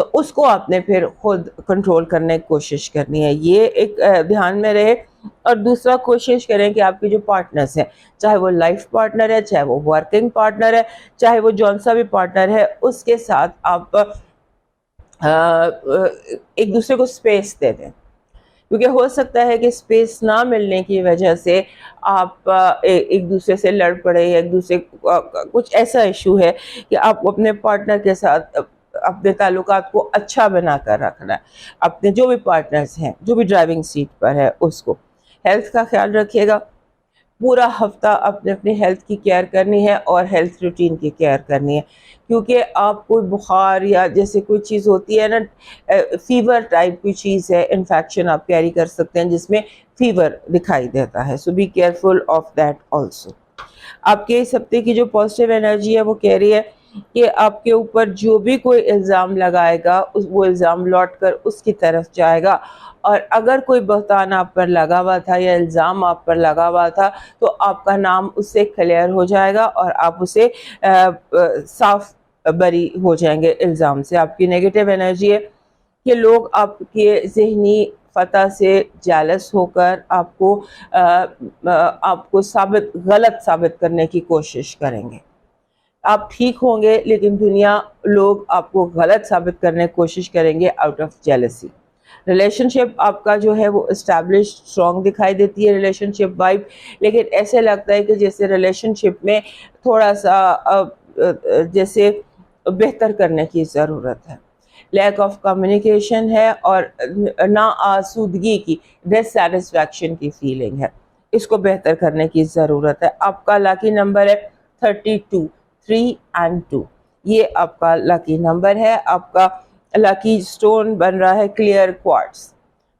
تو اس کو آپ نے پھر خود کنٹرول کرنے کی کوشش کرنی ہے، یہ ایک دھیان میں رہے۔ اور دوسرا کوشش کریں کہ آپ کے جو پارٹنرز ہیں، چاہے وہ لائف پارٹنر ہے، چاہے وہ ورکنگ پارٹنر ہے، چاہے وہ جون سا بھی پارٹنر ہے، اس کے ساتھ آپ ایک دوسرے کو سپیس دے دیں، کیونکہ ہو سکتا ہے کہ سپیس نہ ملنے کی وجہ سے آپ ایک دوسرے سے لڑ پڑے، یا ایک دوسرے کچھ ایسا ایشو ہے کہ آپ کو اپنے پارٹنر کے ساتھ اپنے تعلقات کو اچھا بنا کر رکھنا ہے۔ اپنے جو بھی پارٹنرز ہیں، جو بھی ڈرائیونگ سیٹ پر ہے، اس کو ہیلتھ کا خیال رکھیے گا۔ پورا ہفتہ اپنے اپنی ہیلتھ کی کیئر کرنی ہے اور ہیلتھ روٹین کی کیئر کرنی ہے، کیونکہ آپ کوئی بخار یا جیسے کوئی چیز ہوتی ہے نا، فیور ٹائپ کی چیز ہے، انفیکشن آپ کیری کر سکتے ہیں جس میں فیور دکھائی دیتا ہے، so be careful of that also. آپ کے اس ہفتے کی جو پازیٹیو انرجی ہے وہ کہہ رہی ہے کہ آپ کے اوپر جو بھی کوئی الزام لگائے گا وہ الزام لوٹ کر اس کی طرف جائے گا، اور اگر کوئی بہتان آپ پر لگا ہوا تھا یا الزام آپ پر لگا ہوا تھا تو آپ کا نام اس سے کلیئر ہو جائے گا اور آپ اسے صاف بری ہو جائیں گے الزام سے۔ آپ کی نیگیٹو انرجی ہے کہ لوگ آپ کے ذہنی فتح سے جالس ہو کر آپ کو غلط ثابت کرنے کی کوشش کریں گے۔ آپ ٹھیک ہوں گے لیکن لوگ آپ کو غلط ثابت کرنے کی کوشش کریں گے آؤٹ آف جیلسی۔ ریلیشن شپ آپ کا جو ہے وہ اسٹیبلش اسٹرانگ دکھائی دیتی ہے ریلیشن شپ وائب، لیکن ایسے لگتا ہے کہ جیسے ریلیشن شپ میں تھوڑا سا جیسے بہتر کرنے کی ضرورت ہے۔ لیک آف کمیونیکیشن ہے اور نا آسودگی کی، ڈس سیٹسفیکشن کی فیلنگ ہے، اس کو بہتر کرنے کی ضرورت ہے۔ آپ کا لاکی نمبر ہے 32، 3 and 2، یہ آپ کا لاکی نمبر ہے۔ آپ کا لاکی سٹون بن رہا ہے کلیئر کوارٹز،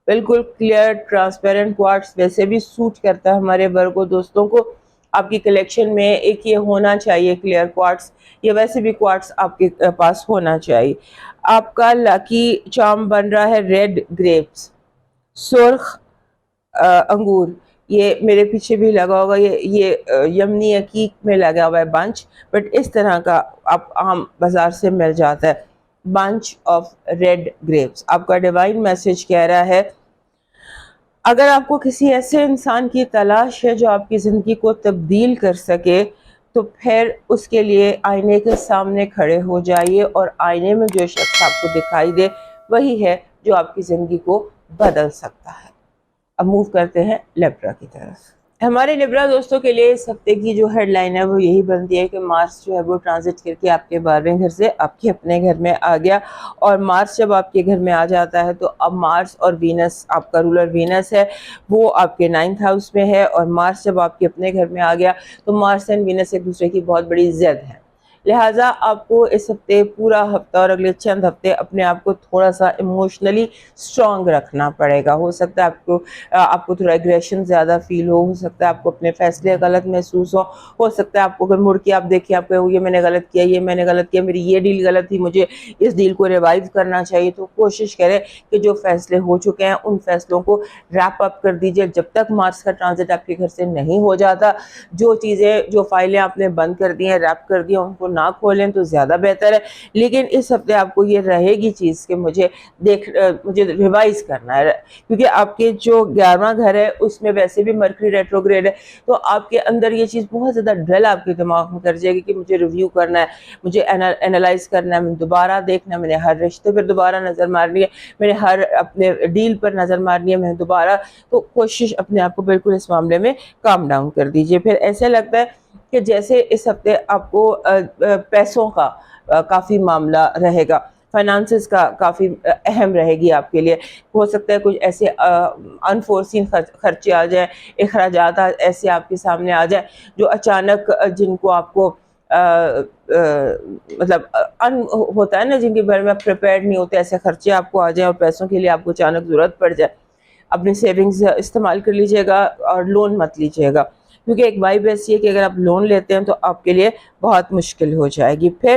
بالکل کلیئر ٹرانسپیرنٹ کوارٹز ویسے بھی سوٹ کرتا ہے ہمارے ورگو دوستوں کو۔ آپ کی کلیکشن میں ایک یہ ہونا چاہیے کلیئر کوارٹز، یہ ویسے بھی کوارٹز آپ کے پاس ہونا چاہیے۔ آپ کا لاکی چارم بن رہا ہے ریڈ گریپس، سرخ انگور، یہ میرے پیچھے بھی لگا ہوگا، یہ یمنی عقیق میں لگا ہوا ہے بنچ، بٹ اس طرح کا آپ عام بازار سے مل جاتا ہے، بنچ آف ریڈ گریپس۔ آپ کا ڈیوائن میسج کہہ رہا ہے اگر آپ کو کسی ایسے انسان کی تلاش ہے جو آپ کی زندگی کو تبدیل کر سکے تو پھر اس کے لیے آئینے کے سامنے کھڑے ہو جائیے، اور آئینے میں جو شخص آپ کو دکھائی دے وہی ہے جو آپ کی زندگی کو بدل سکتا ہے۔ اب موو کرتے ہیں لیبرا کی طرف۔ ہمارے لیبرا دوستوں کے لیے اس ہفتے کی جو ہیڈ لائن ہے وہ یہی بنتی ہے کہ مارس جو ہے وہ ٹرانزٹ کر کے آپ کے 12ویں گھر سے آپ کے اپنے گھر میں آ گیا، اور مارس جب آپ کے گھر میں آ جاتا ہے تو اب مارس اور وینس، آپ کا رولر وینس ہے وہ آپ کے 9th ہاؤس میں ہے، اور مارس جب آپ کے اپنے گھر میں آ گیا تو مارس اینڈ وینس ایک دوسرے کی بہت بڑی ضد ہے، لہٰذا آپ کو اس ہفتے پورا ہفتہ اور اگلے چند ہفتے اپنے آپ کو تھوڑا سا ایموشنلی اسٹرانگ رکھنا پڑے گا۔ ہو سکتا ہے آپ کو تھوڑا ایگریشن زیادہ فیل ہو سکتا ہے آپ کو اپنے فیصلے غلط محسوس ہو سکتا ہے آپ کو اگر مڑ کے آپ دیکھیں آپ کو یہ میں نے غلط کیا، یہ میں نے غلط کیا، میری یہ ڈیل غلط تھی، مجھے اس ڈیل کو ریوائیو کرنا چاہیے، تو کوشش کریں کہ جو فیصلے ہو چکے ہیں ان فیصلوں کو ریپ اپ کر دیجئے جب تک مارس کا ٹرانزٹ آپ کے گھر سے نہیں ہو جاتا۔ جو چیزیں، جو فائلیں آپ نے بند کر دی ہیں، ریپ کر دی ہیں، ان کو نہ کھولیں تو زیادہ بہتر ہے۔ لیکن اس ہفتے آپ کو یہ رہے گی چیز کہ مجھے ریوائز کرنا ہے، کیونکہ آپ کے جو 11واں گھر ہے اس میں ویسے بھی مرکری ریٹروگریڈ ہے، تو آپ کے اندر یہ چیز بہت زیادہ ڈرل آپ کے دماغ میں کر جائے گی کہ مجھے ریویو کرنا ہے، مجھے اینالائز کرنا ہے، میں دوبارہ دیکھنا ہے، میں نے ہر رشتے پر دوبارہ نظر مارنی ہے، میں نے ہر اپنے ڈیل پر نظر مارنی ہے، میں نے دوبارہ، تو کوشش اپنے آپ کو بالکل اس معاملے میں کام ڈاؤن کر دیجئے۔ پھر ایسے لگتا ہے کہ جیسے اس ہفتے آپ کو پیسوں کا کافی معاملہ رہے گا، فائنانسز کا کافی اہم رہے گی آپ کے لیے۔ ہو سکتا ہے کچھ ایسے انفورسین خرچے آ جائیں، اخراجات ایسے آپ کے سامنے آ جائیں جو اچانک، جن کو آپ کو مطلب ہوتا ہے نا، جن کے بارے میں آپ پریپیئرڈ نہیں ہوتے، ایسے خرچے آپ کو آ جائیں اور پیسوں کے لیے آپ کو اچانک ضرورت پڑ جائے۔ اپنی سیونگز استعمال کر لیجئے گا اور لون مت لیجئے گا، کیونکہ ایک وائب ایسی ہے کہ اگر آپ لون لیتے ہیں تو آپ کے لیے بہت مشکل ہو جائے گی۔ پھر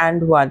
and 1।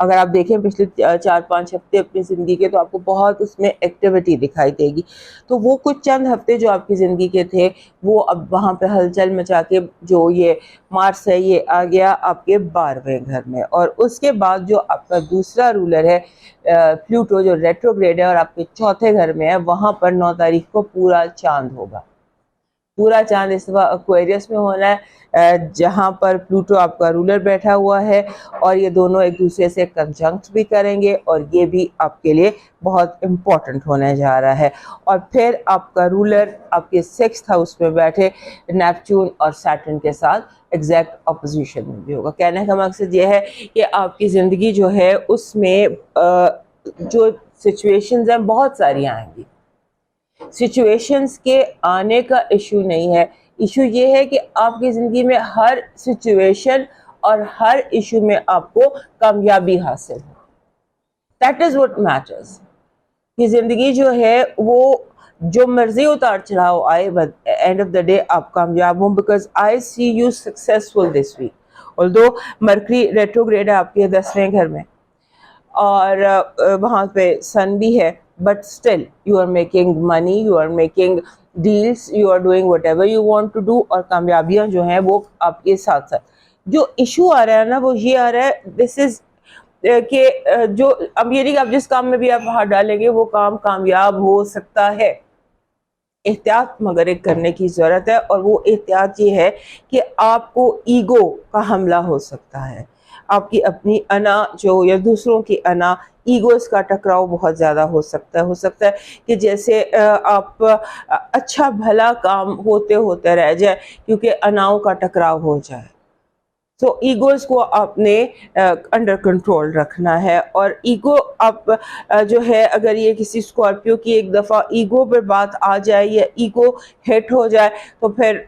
اگر آپ دیکھیں پچھلے 4-5 ہفتے اپنی زندگی کے تو آپ کو بہت اس میں ایکٹیویٹی دکھائی دے گی. تو وہ کچھ چند ہفتے جو آپ کی زندگی کے تھے وہ اب وہاں پہ ہلچل مچا کے جو یہ مارس ہے یہ آ گیا آپ کے 12ویں گھر میں. اور اس کے بعد جو آپ کا دوسرا رولر ہے پلوٹو جو ریٹروگریڈ ہے اور آپ کے چوتھے گھر میں ہے, وہاں پر 9 تاریخ کو پورا چاند ہوگا. پورا چاند اس دفعہ ایکویرس میں ہونا ہے جہاں پر پلوٹو آپ کا رولر بیٹھا ہوا ہے, اور یہ دونوں ایک دوسرے سے کنجنکٹ بھی کریں گے, اور یہ بھی آپ کے لیے بہت امپورٹنٹ ہونے جا رہا ہے. اور پھر آپ کا رولر آپ کے 6th ہاؤس میں بیٹھے نیپچون اور سیٹرن کے ساتھ ایگزیکٹ اپوزیشن میں بھی ہوگا. کہنے کا مقصد یہ ہے کہ آپ کی زندگی جو ہے اس میں جو سچویشنز ہیں بہت ساری آئیں گی. سچویشنز کے آنے کا ایشو نہیں ہے, ایشو یہ ہے کہ آپ کی زندگی میں ہر سچویشن اور ہر ایشو میں آپ کو کامیابی حاصل ہو. That is what matters. کہ زندگی جو ہے وہ جو مرضی اتار چڑھاؤ آئے but end of the day آپ کامیاب ہوں, because I see you successful this week. although Mercury retrograde ہے آپ کے 10ویں گھر میں اور وہاں پہ سن بھی ہے, but still you are making money, you are making deals, you are doing whatever you want to do, اور کامیابیاں جو ہیں وہ آپ کے ساتھ ساتھ. جو ایشو آ رہا ہے نا وہ یہ آ رہا ہے دس از کہ جو اب یہ نہیں کہ آپ جس کام میں بھی آپ ہاتھ ڈالیں گے وہ کام کامیاب ہو سکتا ہے. احتیاط مگر ایک کرنے کی ضرورت ہے, اور وہ احتیاط یہ ہے کہ آپ کو ایگو کا حملہ ہو سکتا ہے. آپ کی اپنی انا جو یا دوسروں کی انا, ایگوز کا ٹکراؤ بہت زیادہ ہو سکتا ہے. ہو سکتا ہے کہ جیسے آپ اچھا بھلا کام ہوتے ہوتے رہ جائے کیونکہ اناؤں کا ٹکراؤ ہو جائے. سو ایگوز کو آپ نے انڈر کنٹرول رکھنا ہے. اور ایگو آپ جو ہے اگر یہ کسی اسکارپیو کی ایک دفعہ ایگو پہ بات آ جائے یا ایگو ہٹ ہو جائے تو پھر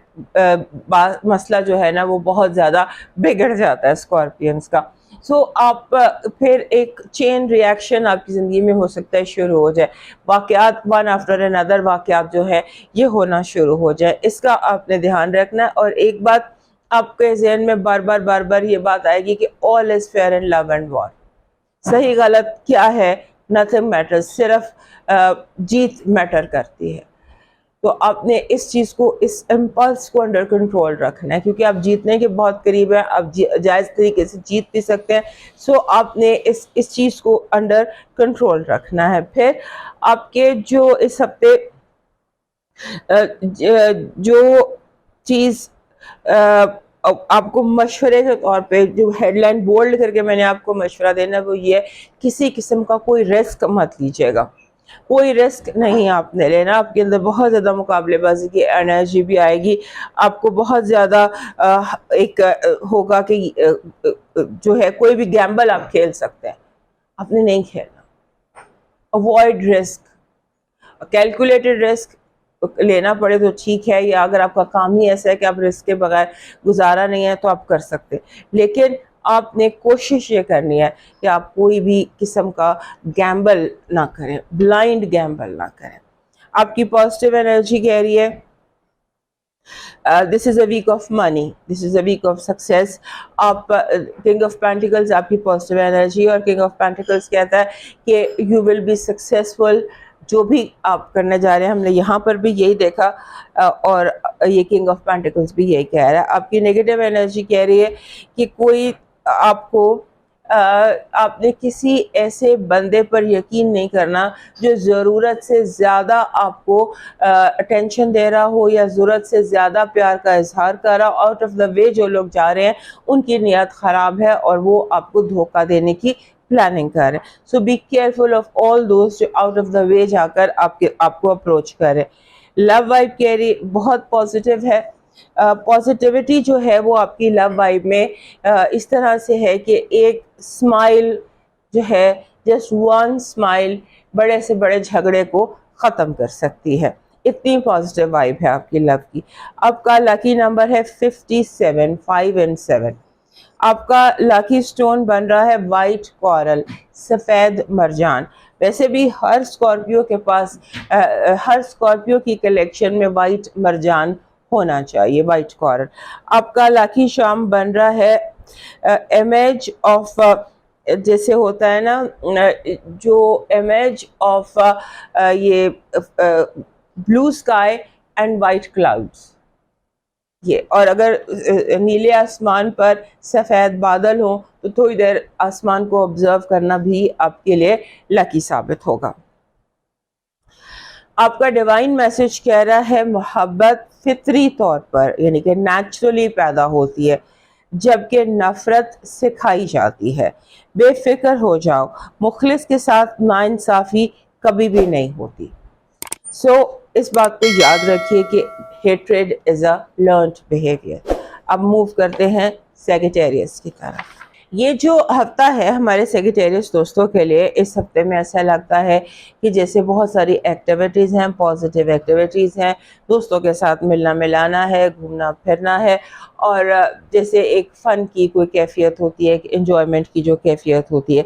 مسئلہ جو ہے نا وہ بہت زیادہ بگڑ جاتا ہے اسکارپینس کا. سو آپ پھر ایک چین ری ایکشن آپ کی زندگی میں ہو سکتا ہے شروع ہو جائے, واقعات ون آفٹر another واقعات جو ہیں یہ ہونا شروع ہو جائے. اس کا آپ نے دھیان رکھنا ہے. اور ایک بات آپ کے ذہن میں بار بار یہ بات آئے گی کہ all is fair in love and war. صحیح غلط کیا ہے, nothing matters, صرف جیت میٹر کرتی ہے. تو آپ نے اس چیز کو, اس امپلس کو انڈر کنٹرول رکھنا ہے, کیونکہ آپ جیتنے کے بہت قریب ہیں, آپ جائز طریقے سے جیت بھی سکتے ہیں. سو آپ نے اس چیز کو انڈر کنٹرول رکھنا ہے. پھر آپ کے جو اس ہفتے جو چیز آپ کو مشورے کے طور پہ جو ہیڈ لائن بولڈ کر کے میں نے آپ کو مشورہ دینا وہ یہ ہے, کسی قسم کا کوئی رسک مت لیجیے گا. کوئی رسک نہیں آپ نے لینا. آپ کے اندر بہت زیادہ مقابلے بازی کی انرجی بھی آئے گی, آپ کو بہت زیادہ ایک ہوگا کہ جو ہے کوئی بھی گیمبل آپ کھیل سکتے ہیں, آپ نے نہیں کھیلنا. اوائڈ رسک, کیلکولیٹڈ رسک لینا پڑے تو ٹھیک ہے, یا اگر آپ کا کام ہی ایسا ہے کہ آپ رسک کے بغیر گزارا نہیں ہے تو آپ کر سکتے, لیکن آپ نے کوشش یہ کرنی ہے کہ آپ کوئی بھی قسم کا گیمبل نہ کریں, بلائنڈ گیمبل نہ کریں. آپ کی پازیٹیو انرجی کہہ رہی ہے this is a week of money, this is a week of success. آپ کنگ آف پینٹیکلز آپ کی پازیٹیو انرجی, اور کنگ آف پینٹیکلز کہتا ہے کہ یو ول بی سکسیسفل. جو بھی آپ کرنے جا رہے ہیں, ہم نے یہاں پر بھی یہی دیکھا, اور یہ کنگ آف پینٹیکلز بھی یہی کہہ رہا ہے. آپ کی نیگیٹو انرجی کہہ رہی ہے کہ کوئی آپ کو آپ نے کسی ایسے بندے پر یقین نہیں کرنا جو ضرورت سے زیادہ آپ کو اٹینشن دے رہا ہو یا ضرورت سے زیادہ پیار کا اظہار کر رہا ہو. آؤٹ آف دا وے جو لوگ جا رہے ہیں ان کی نیت خراب ہے اور وہ آپ کو دھوکہ دینے کی پلاننگ کر رہے ہیں. So be careful of all those جو آؤٹ آف دا وے جا کر آپ کو اپروچ کرے. لو وائب کیری بہت پازیٹیو ہے. پازیٹیوٹی جو ہے وہ آپ کی لو وائب میں اس طرح سے ہے کہ ایک اسمائل جو ہے, جسٹ ون اسمائل بڑے سے بڑے جھگڑے کو ختم کر سکتی ہے. اتنی پازیٹیو وائب ہے آپ کی لو کی. آپ کا لکی نمبر ہے 57, 5 and 7. آپ کا لاکی سٹون بن رہا ہے وائٹ کورل, سفید مرجان. ویسے بھی ہر اسکارپیو کے پاس ہر اسکارپیو کی کلیکشن میں وائٹ مرجان ہونا چاہیے, وائٹ کورل. آپ کا لاکی شام بن رہا ہے امیج آف جیسے ہوتا ہے نا جو امیج آف یہ بلو اسکائی اینڈ وائٹ کلاؤڈس، یہ، اور اگر نیلے آسمان پر سفید بادل ہوں تو تھوڑی دیر آسمان کو آبزرو کرنا بھی آپ کے لیے لکی ثابت ہوگا. آپ کا ڈیوائن میسج کہہ رہا ہے محبت فطری طور پر یعنی کہ نیچرلی پیدا ہوتی ہے، جبکہ نفرت سکھائی جاتی ہے. بے فکر ہو جاؤ، مخلص کے ساتھ ناانصافی کبھی بھی نہیں ہوتی. اس بات کو یاد رکھیے کہ hatred is a learned behavior. اب موو کرتے ہیں سیگیٹیریس کی طرف. یہ جو ہفتہ ہے ہمارے سیگیٹیریس دوستوں کے لیے، اس ہفتے میں ایسا لگتا ہے کہ جیسے بہت ساری ایکٹیویٹیز ہیں، پازیٹیو ایکٹیویٹیز ہیں، دوستوں کے ساتھ ملنا ملانا ہے، گھومنا پھرنا ہے، اور جیسے ایک فن کی کوئی کیفیت ہوتی ہے، ایک انجوائمنٹ کی جو کیفیت ہوتی ہے،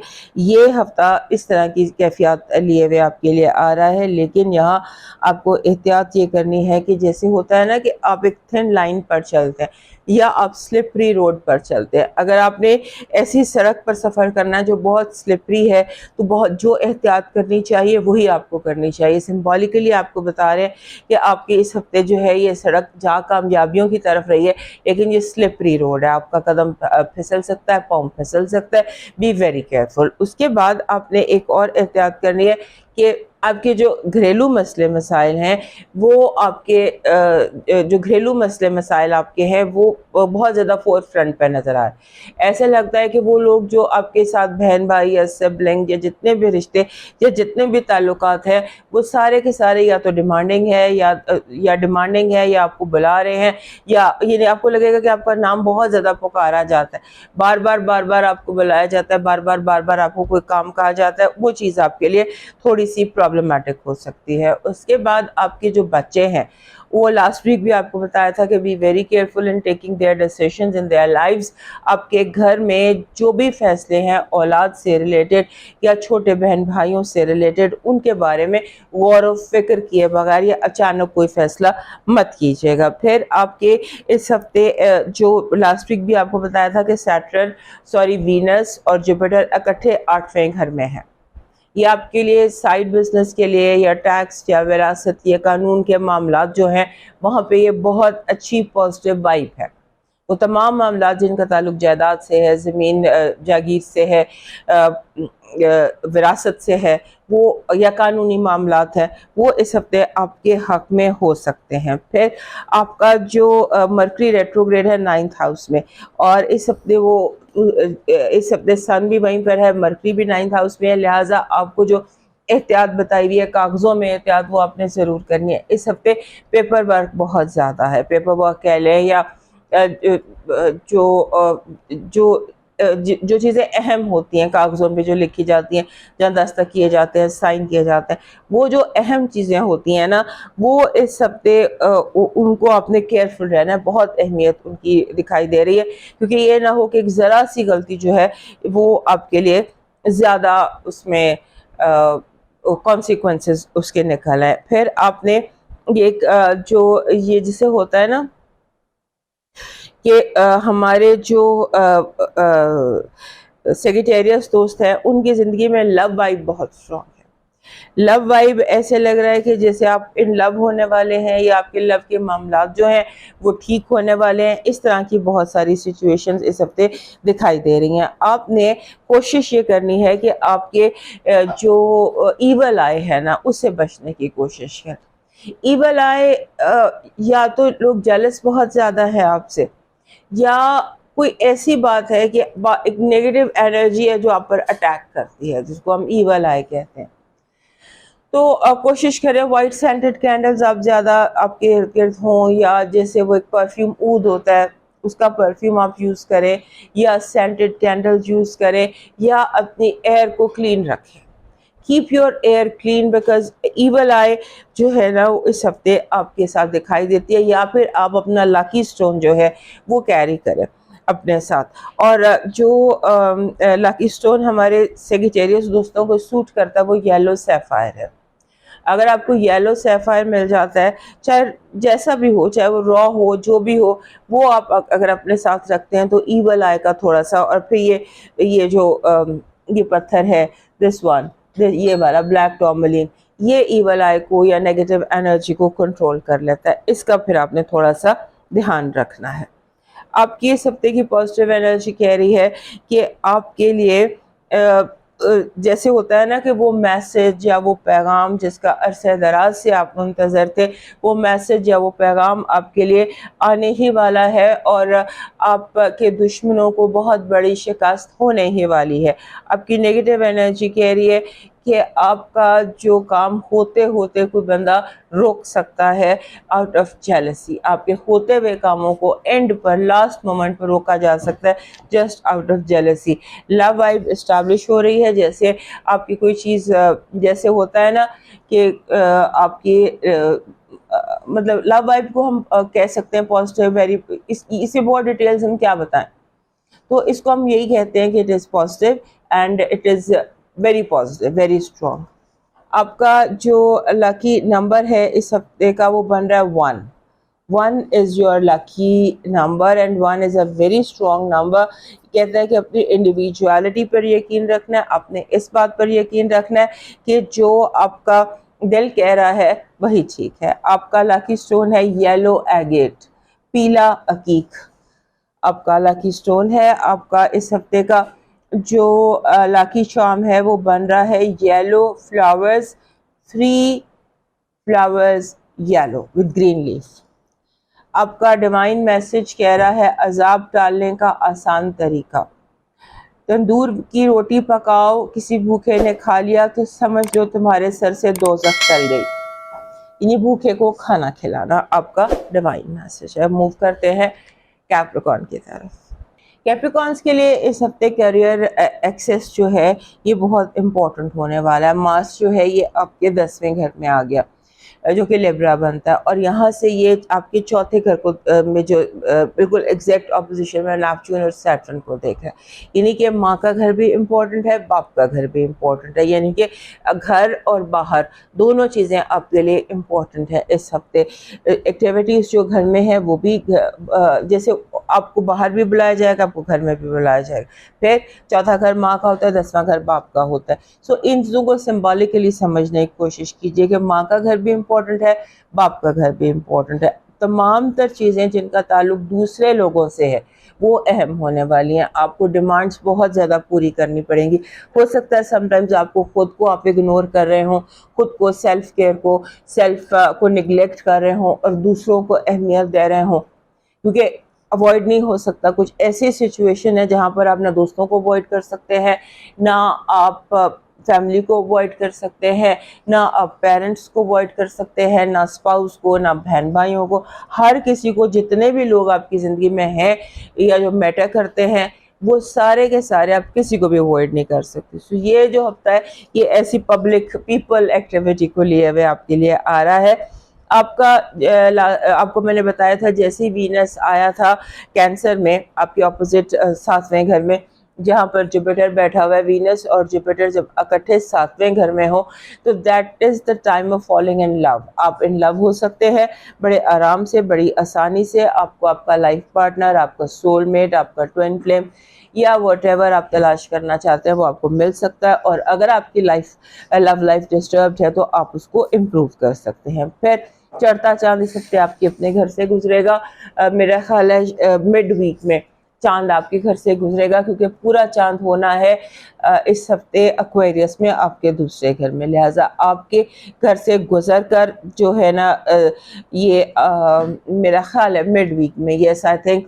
یہ ہفتہ اس طرح کی کیفیت لیے ہوئے آپ کے لیے آ رہا ہے. لیکن یہاں آپ کو احتیاط یہ کرنی ہے کہ جیسے ہوتا ہے نا کہ آپ ایک تھن لائن پر چلتے ہیں یا آپ سلپری روڈ پر چلتے ہیں. اگر آپ نے ایسی سڑک پر سفر کرنا ہے جو بہت سلپری ہے تو بہت جو احتیاط کرنی چاہیے وہی آپ کو کرنی چاہیے. سمبولیکلی آپ کو بتا رہے ہیں کہ آپ کے اس ہفتے جو ہے یہ سڑک جہاں کامیابیوں کی طرف رہی ہے، لیکن یہ سلپری روڈ ہے، آپ کا قدم پھسل سکتا ہے، پاؤں پھسل سکتا ہے. Be very careful. اس کے بعد آپ نے ایک اور احتیاط کرنی ہے کہ آپ کے جو گھریلو مسئلے مسائل ہیں وہ آپ کے جو گھریلو مسئلے مسائل آپ کے ہیں وہ بہت زیادہ فور فرنٹ پہ نظر آ رہے ہیں. ایسا لگتا ہے کہ وہ لوگ جو آپ کے ساتھ بہن بھائی یا سبلنگ یا جتنے بھی رشتے یا جتنے بھی تعلقات ہیں وہ سارے کے سارے یا تو ڈیمانڈنگ ہے یا ڈیمانڈنگ ہے یا آپ کو بلا رہے ہیں، یا یعنی آپ کو لگے گا کہ آپ کا نام بہت زیادہ پکارا جاتا ہے، بار بار آپ کو بلایا جاتا ہے، بار بار آپ کو کوئی کام کہا جاتا ہے. وہ چیز آپ کے لیے تھوڑی سی پرابلمٹک ہو سکتی ہے. اس کے بعد آپ کے جو بچے ہیں وہ لاسٹ ویک بھی آپ کو بتایا تھا کہ be very careful in taking their decisions in their lives. آپ کے گھر میں جو بھی فیصلے ہیں اولاد سے ریلیٹڈ یا چھوٹے بہن بھائیوں سے ریلیٹڈ، ان کے بارے میں غور و فکر کیے بغیر یا اچانک کوئی فیصلہ مت کیجیے گا. پھر آپ کے اس ہفتے جو لاسٹ ویک بھی آپ کو بتایا تھا کہ وینس اور جوپیٹر اکٹھے 8ویں گھر میں ہیں. یہ آپ کے لیے سائیڈ بزنس کے لیے یا ٹیکس یا وراثت یا قانون کے معاملات جو ہیں وہاں پہ یہ بہت اچھی پازیٹیو وائب ہے. وہ تمام معاملات جن کا تعلق جائیداد سے ہے، زمین جاگیر سے ہے، وراثت سے ہے، وہ یا قانونی معاملات ہیں، وہ اس ہفتے آپ کے حق میں ہو سکتے ہیں. پھر آپ کا جو مرکری ریٹروگریڈ ہے 9th ہاؤس میں، اور اس ہفتے سن بھی وہیں پر ہے، مرکری بھی 9th ہاؤس میں ہے. لہٰذا آپ کو جو احتیاط بتائی ہوئی ہے، کاغذوں میں احتیاط، وہ آپ نے ضرور کرنی ہے. اس ہفتے پیپر ورک بہت زیادہ ہے. پیپر ورک کہہ لیں یا جو چیزیں اہم ہوتی ہیں کاغذوں پہ جو لکھی جاتی ہیں، جہاں دستخط کیے جاتے ہیں، سائن کیے جاتے ہیں، وہ جو اہم چیزیں ہوتی ہیں نا، وہ اس ہفتے ان کو آپ نے کیئرفل رہنا ہے. بہت اہمیت ان کی دکھائی دے رہی ہے، کیونکہ یہ نہ ہو کہ ایک ذرا سی غلطی جو ہے وہ آپ کے لیے زیادہ اس میں کانسیکوینسز اس کے نکل آئے. پھر آپ نے یہ جسے ہوتا ہے نا کہ ہمارے جو سیگیٹیریس دوست ہیں ان کی زندگی میں لو وائب بہت اسٹرانگ ہے. لو وائب ایسے لگ رہا ہے کہ جیسے آپ ان لو ہونے والے ہیں یا آپ کے لو کے معاملات جو ہیں وہ ٹھیک ہونے والے ہیں. اس طرح کی بہت ساری سچویشنز اس ہفتے دکھائی دے رہی ہیں. آپ نے کوشش یہ کرنی ہے کہ آپ کے جو ایول آئے ہے نا اس سے بچنے کی کوشش کریں. ایول آئے یا تو لوگ جیلس بہت زیادہ ہے آپ سے، یا کوئی ایسی بات ہے کہ ایک نیگیٹو انرجی ہے جو آپ پر اٹیک کرتی ہے، جس کو ہم ایول آئے کہتے ہیں. تو کوشش کریں وائٹ سینٹڈ کینڈلز آپ زیادہ آپ کے ارد گرد ہوں، یا جیسے وہ ایک پرفیوم عود ہوتا ہے اس کا پرفیوم آپ یوز کریں، یا سینٹڈ کینڈلز یوز کریں، یا اپنی ایئر کو کلین رکھیں. Keep your air clean because evil eye جو ہے نا وہ اس ہفتے آپ کے ساتھ دکھائی دیتی ہے. یا پھر آپ اپنا لاکی سٹون جو ہے وہ کیری کریں اپنے ساتھ. اور جو لاکی سٹون ہمارے سیگیٹیریس دوستوں کو سوٹ کرتا ہے وہ یلو سیفائر ہے. اگر آپ کو یلو سیفائر مل جاتا ہے، چاہے جیسا بھی ہو، چاہے وہ را ہو، جو بھی ہو، وہ آپ اگر اپنے ساتھ رکھتے ہیں تو ایول آئے کا تھوڑا سا، اور پھر یہ جو یہ پتھر ہے دس ون، یہ والا بلیک ٹورملین، یہ ایول آئی کو یا نیگیٹو انرجی کو کنٹرول کر لیتا ہے. اس کا پھر آپ نے تھوڑا سا دھیان رکھنا ہے. آپ کی اس ہفتے کی پازیٹیو انرجی کہہ رہی ہے کہ آپ کے لیے جیسے ہوتا ہے نا کہ وہ میسج یا وہ پیغام جس کا عرصہ دراز سے آپ منتظر تھے، وہ میسج یا وہ پیغام آپ کے لیے آنے ہی والا ہے، اور آپ کے دشمنوں کو بہت بڑی شکست ہونے ہی والی ہے. آپ کی نیگیٹو انرجی کہہ رہی ہے کہ آپ کا جو کام ہوتے ہوتے کوئی بندہ روک سکتا ہے آؤٹ آف جیلسی. آپ کے ہوتے ہوئے کاموں کو اینڈ پر لاسٹ مومنٹ پر روکا جا سکتا ہے just out of jealousy. Love vibe establish ہو رہی ہے، جیسے آپ کی کوئی چیز جیسے ہوتا ہے نا کہ آپ کی مطلب لو وائب کو ہم کہہ سکتے ہیں پازیٹیو. ویری اسے بہت ڈیٹیلز ہم کیا بتائیں، تو اس کو ہم یہی کہتے ہیں کہ it is positive and it is very positive, very strong. آپ کا جو لکی نمبر ہے اس ہفتے کا وہ بن رہا ہے 1. 1 is your lucky number and 1 is a very strong number. کہتا ہے کہ اپنی انڈیویجوالٹی پر یقین رکھنا ہے، اپنے اس بات پر یقین رکھنا ہے کہ جو آپ کا دل کہہ رہا ہے وہی ٹھیک ہے. آپ کا لکی سٹون ہے یلو ایگیٹ، پیلا عقیق. آپ کا لکی سٹون ہے. آپ کا اس ہفتے کا جو لکی چارم ہے وہ بن رہا ہے yellow flowers, 3 flowers yellow with green leaf. آپ کا ڈیوائن میسج کہہ رہا ہے عذاب ٹالنے کا آسان طریقہ. تندور کی روٹی پکاؤ، کسی بھوکے نے کھا لیا تو سمجھ لو تمہارے سر سے دوزخ ٹل گئی. یعنی بھوکے کو کھانا کھلانا آپ کا ڈیوائن میسج ہے. موو کرتے ہیں کیپریکارن کی طرف. کیپریکارنس کے لیے اس ہفتے کیریئر ایکسس جو ہے یہ بہت امپورٹنٹ ہونے والا ہے. مارس جو ہے یہ آپ کے 10ویں گھر میں آ گیا جو کہ لیبرا بنتا ہے، اور یہاں سے یہ آپ کے چوتھے گھر کو میں جو بالکل ایگزیکٹ اپوزیشن میں نیپچون اور سیٹرن کو دیکھ رہا ہے. یعنی کہ ماں کا گھر بھی امپورٹنٹ ہے، باپ کا گھر بھی امپورٹنٹ ہے. یعنی کہ گھر اور باہر دونوں چیزیں آپ کے لیے امپورٹنٹ ہے اس ہفتے. ایکٹیویٹیز جو گھر میں ہے وہ بھی جیسے آپ کو باہر بھی بلایا جائے گا، آپ کو گھر میں بھی بلایا جائے گا. پھر چوتھا گھر ماں کا ہوتا ہے، 10واں گھر باپ کا ہوتا ہے. سو ان چیزوں کو سمبولکلی سمجھنے کی کوشش کیجیے کہ ماں کا گھر بھی امپورٹنٹ ہے، باپ کا گھر بھی امپورٹنٹ ہے. تمام تر چیزیں جن کا تعلق دوسرے لوگوں سے ہے وہ اہم ہونے والی ہیں. آپ کو ڈیمانڈز بہت زیادہ پوری کرنی پڑیں گی. ہو سکتا ہے سم ٹائمز آپ کو خود کو آپ اگنور کر رہے ہوں، خود کو سیلف کیئر کو سیلف کو نگلیکٹ کر رہے ہوں اور دوسروں کو اہمیت دے رہے ہوں، کیونکہ اوائڈ نہیں ہو سکتا. کچھ ایسی سچویشن ہے جہاں پر آپ نہ دوستوں کو اوائڈ کر سکتے ہیں، نہ آپ فیملی کو اوائڈ کر سکتے ہیں، نہ آپ پیرنٹس کو اوائڈ کر سکتے ہیں، نہ اسپاؤس کو، نہ بہن بھائیوں کو. ہر کسی کو، جتنے بھی لوگ آپ کی زندگی میں ہیں یا جو میٹر کرتے ہیں وہ سارے کے سارے آپ کسی کو بھی اوائڈ نہیں کر سکتے. سو یہ جو ہفتہ ہے یہ ایسی پبلک پیپل ایکٹیویٹی کو لیے ہوئے آپ کے لیے آ رہا ہے. آپ کا آپ کو میں نے بتایا تھا جیسے ہی وینس آیا تھا کینسر میں آپ کے اپوزٹ 7ویں گھر میں جہاں پر جوپیٹر بیٹھا ہوا ہے. وینس اور جوپیٹر جب اکٹھے 7ویں گھر میں ہو تو that is the time of falling in love. آپ ان لو ہو سکتے ہیں بڑے آرام سے، بڑی آسانی سے. آپ کو آپ کا لائف پارٹنر، آپ کا سول میٹ، آپ کا ٹوین فلیم یا واٹ ایور آپ تلاش کرنا چاہتے ہیں وہ آپ کو مل سکتا ہے. اور اگر آپ کی لو لائف ڈسٹربڈ ہے تو آپ اس کو امپروو کر سکتے ہیں. پھر چڑھتا چاند اس ہفتے آپ کے اپنے گھر سے گزرے گا. میرا خیال ہے مڈ ویک میں چاند آپ کے گھر سے گزرے گا، کیونکہ پورا چاند ہونا ہے اس ہفتے ایکویریس میں آپ کے دوسرے گھر میں. لہٰذا آپ کے گھر سے گزر کر جو ہے نا یہ میرا خیال ہے مڈ ویک میں، یس آئی تھنک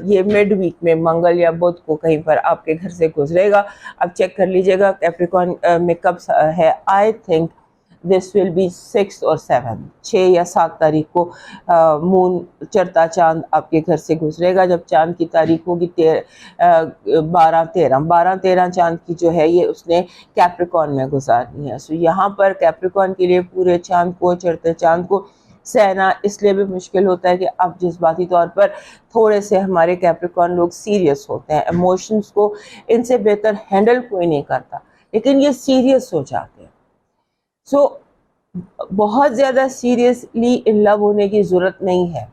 یہ مڈ ویک میں منگل یا بدھ کو کہیں پر آپ کے گھر سے گزرے گا. اب چیک کر لیجیے گا کیپریکارن میں کب ہے. I think this will be 6 اور 7، 6 یا 7 تاریخ کو مون چڑھتا چاند آپ کے گھر سے گزرے گا. جب چاند کی تاریخ ہوگی 12-13 چاند کی جو ہے یہ اس نے کیپریکارن میں گزارنی ہے. سو یہاں پر کیپریکارن کے لیے پورے چاند کو، چڑھتے چاند کو سہنا اس لیے بھی مشکل ہوتا ہے کہ اب جذباتی طور پر تھوڑے سے ہمارے کیپریکارن لوگ سیریس ہوتے ہیں. ایموشنز کو ان سے بہتر ہینڈل کوئی نہیں کرتا، لیکن یہ سیریس ہو جاتے ہیں. سو بہت زیادہ سیریسلی ان لو ہونے کی ضرورت نہیں ہے.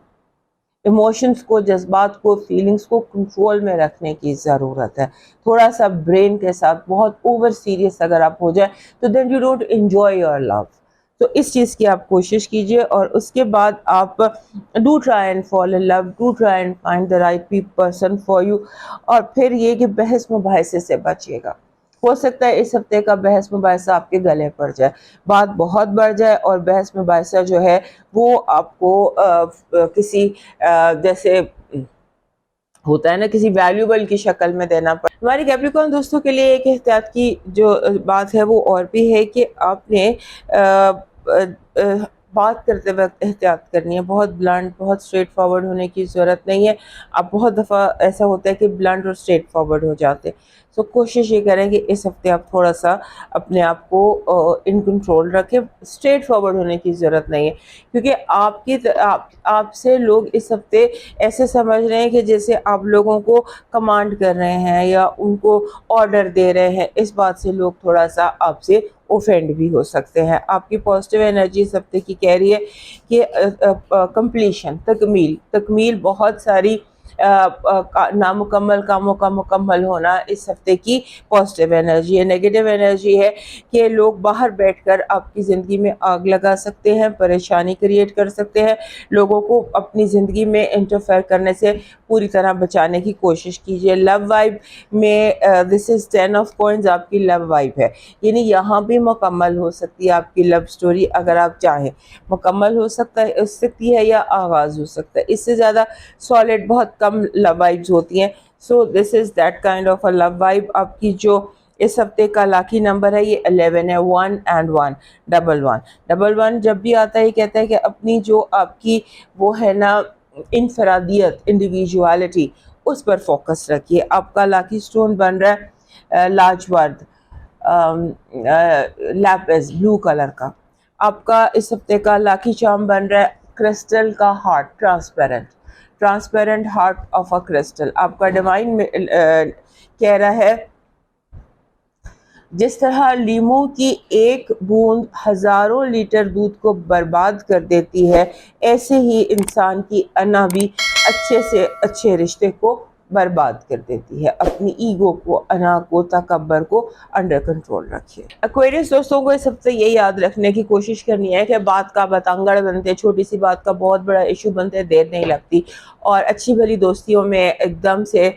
ایموشنس کو، جذبات کو، فیلنگس کو کنٹرول میں رکھنے کی ضرورت ہے. تھوڑا سا برین کے ساتھ بہت اوور سیریس اگر آپ ہو جائیں تو then you don't enjoy your love. تو اس چیز کی آپ کوشش کیجئے، اور اس کے بعد آپ do try and fall in love, do try and find the right person for you. اور پھر یہ کہ بحث مباحثے سے بچیے گا. ہو سکتا ہے اس ہفتے کا بحث مباحثہ آپ کے گلے پڑ جائے، بات بہت بڑھ جائے، اور بحث مباحثہ جو ہے وہ آپ کو کسی جیسے ہوتا ہے نا کسی ویلیوبل کی شکل میں دینا پڑے. ہماری کیپریکارن دوستوں کے لیے ایک احتیاط کی جو بات ہے وہ اور بھی ہے کہ آپ نے بات کرتے وقت احتیاط کرنی ہے. بہت بلنٹ، بہت اسٹریٹ فارورڈ ہونے کی ضرورت نہیں ہے. اب بہت دفعہ ایسا ہوتا ہے کہ بلنٹ اور اسٹریٹ فارورڈ ہو جاتے. سو کوشش یہ کریں کہ اس ہفتے آپ تھوڑا سا اپنے آپ کو ان کنٹرول رکھیں. اسٹریٹ فارورڈ ہونے کی ضرورت نہیں ہے، کیونکہ آپ سے لوگ اس ہفتے ایسے سمجھ رہے ہیں کہ جیسے آپ لوگوں کو کمانڈ کر رہے ہیں یا ان کو آرڈر دے رہے ہیں. اس بات سے لوگ تھوڑا سا آپ سے اوفینڈ بھی ہو سکتے ہیں. آپ کی پازیٹیو انرجی اس ہفتے کی کہہ رہی ہے کہ کمپلیشن، تکمیل بہت ساری نامکمل کاموں کا مکمل ہونا اس ہفتے کی پازیٹیو انرجی ہے. نیگیٹو انرجی ہے کہ لوگ باہر بیٹھ کر آپ کی زندگی میں آگ لگا سکتے ہیں، پریشانی کریٹ کر سکتے ہیں. لوگوں کو اپنی زندگی میں انٹرفیئر کرنے سے پوری طرح بچانے کی کوشش کیجیے. لو وائب میں دس از 10 آف کوئنز آپ کی لو وائب ہے، یعنی یہاں بھی مکمل ہو سکتی ہے آپ کی لو سٹوری اگر آپ چاہیں. مکمل ہو سکتی ہے یا آغاز ہو سکتا ہے. اس سے زیادہ سالڈ بہت کم لو وائبز ہوتی ہیں. So this is that kind of a love vibe. آپ کی جو اس ہفتے کا لاکی نمبر ہے یہ 11 ہے. 1 and 1 11 جب بھی آتا ہے یہ کہتا ہے کہ اپنی جو آپ کی وہ ہے نا انفرادیت، انڈیویجوالٹی، اس پر فوکس رکھیے. آپ کا لاکی سٹون بن رہا ہے لاجورد لیپس بلو کلر کا. آپ کا اس ہفتے کا لاکی چارم بن رہا ہے کرسٹل کا heart, transparent heart of a crystal. آپ کا ڈیوائن کہہ رہا ہے جس طرح لیموں کی ایک بوند ہزاروں لیٹر دودھ کو برباد کر دیتی ہے، ایسے ہی انسان کی انا بھی اچھے سے اچھے رشتے کو برباد کر دیتی ہے. اپنی ایگو کو، انا کو، تکبر کو انڈر کنٹرول رکھیے. ایکویرینس دوستوں کو اس ہفتے یہ یاد رکھنے کی کوشش کرنی ہے کہ بات کا بتنگڑ بنتے، چھوٹی سی بات کا بہت بڑا ایشو بنتے دیر نہیں لگتی. اور اچھی بھلی دوستیوں میں ایک دم سے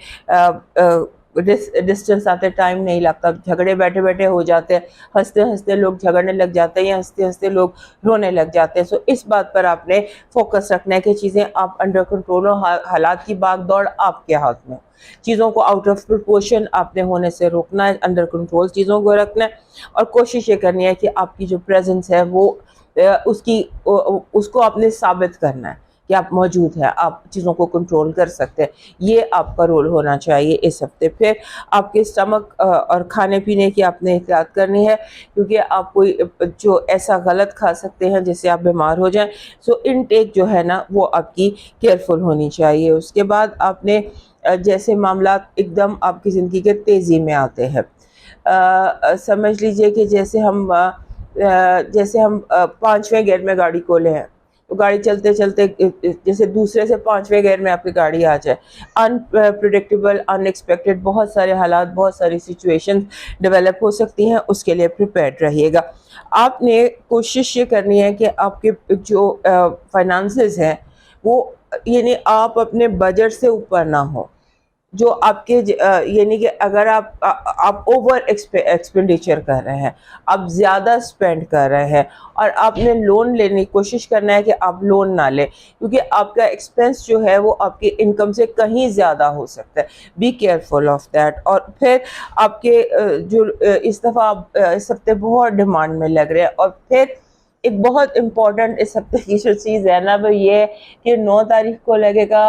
ڈسٹنس آتے ٹائم نہیں لگتا. جھگڑے بیٹھے بیٹھے ہو جاتے ہیں، ہنستے ہنستے لوگ جھگڑنے لگ جاتے ہیں یا ہنستے ہنستے لوگ رونے لگ جاتے ہیں. سو اس بات پر آپ نے فوکس رکھنا ہے کہ چیزیں آپ انڈر کنٹرول ہو، حالات کی باغ دوڑ آپ کے ہاتھ میں. چیزوں کو آؤٹ آف پرپورشن آپ نے ہونے سے روکنا ہے، انڈر کنٹرول چیزوں کو رکھنا ہے. اور کوشش یہ کرنی ہے کہ آپ کی جو پریزنس ہے وہ اس کو آپ نے ثابت کرنا ہے کہ آپ موجود ہیں، آپ چیزوں کو کنٹرول کر سکتے ہیں. یہ آپ کا رول ہونا چاہیے اس ہفتے. پھر آپ کے اسٹمک اور کھانے پینے کی آپ نے احتیاط کرنی ہے، کیونکہ آپ کوئی جو ایسا غلط کھا سکتے ہیں جس سے آپ بیمار ہو جائیں. سو انٹیک جو ہے نا وہ آپ کی کیئرفل ہونی چاہیے. اس کے بعد آپ نے جیسے معاملات ایک دم آپ کی زندگی کے تیزی میں آتے ہیں، سمجھ لیجئے کہ جیسے ہم 5ویں گیئر میں گاڑی کو لے ہیں تو گاڑی چلتے چلتے جیسے دوسرے سے 5ویں گیئر میں آپ کی گاڑی آ جائے. انپریڈکٹیبل، ان ایکسپیکٹڈ بہت سارے حالات، بہت ساری سچویشن ڈیولپ ہو سکتی ہیں. اس کے لیے پریپیئرڈ رہیے گا. آپ نے کوشش یہ کرنی ہے کہ آپ کے جو فائنانسز ہیں وہ یعنی آپ اپنے بجٹ سے اوپر نہ ہو. جو آپ کے یعنی کہ اگر آپ اوور ایکسپینڈیچر کر رہے ہیں، آپ زیادہ اسپینڈ کر رہے ہیں، اور آپ نے لون لینے کی کوشش کرنا ہے کہ آپ لون نہ لیں، کیونکہ آپ کا ایکسپینس جو ہے وہ آپ کی انکم سے کہیں زیادہ ہو سکتا ہے. Be careful of that. اور پھر آپ کے جو اس دفعہ اس ہفتے بہت ڈیمانڈ میں لگ رہے ہیں. اور پھر ایک بہت امپورٹنٹ اس ہفتے کی جو چیز ہے نا وہ یہ کہ 9 تاریخ کو لگے گا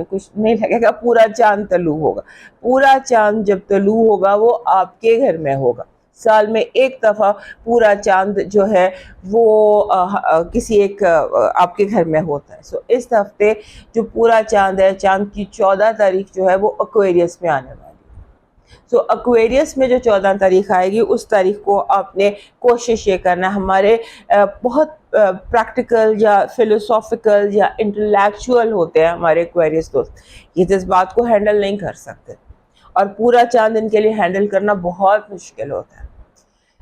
کچھ نہیں لگے گا، پورا چاند طلوع ہوگا. پورا چاند جب طلوع ہوگا وہ آپ کے گھر میں ہوگا. سال میں ایک دفعہ پورا چاند جو ہے وہ کسی ایک آپ کے گھر میں ہوتا ہے. سو اس ہفتے جو پورا چاند ہے، چاند کی 14 تاریخ جو ہے وہ ایکویریس میں آنے والی ہے. سو ایکویریس میں جو 14 تاریخ آئے گی اس تاریخ کو آپ نے کوشش یہ کرنا ہے. ہمارے بہت پریکٹیکل یا فلوسافیکل یا انٹلیکچوئل ہوتے ہیں ہمارے ایکویریس دوست، یہ جذبات کو ہینڈل نہیں کر سکتے، اور پورا چاند ان کے لیے ہینڈل کرنا بہت مشکل ہوتا ہے.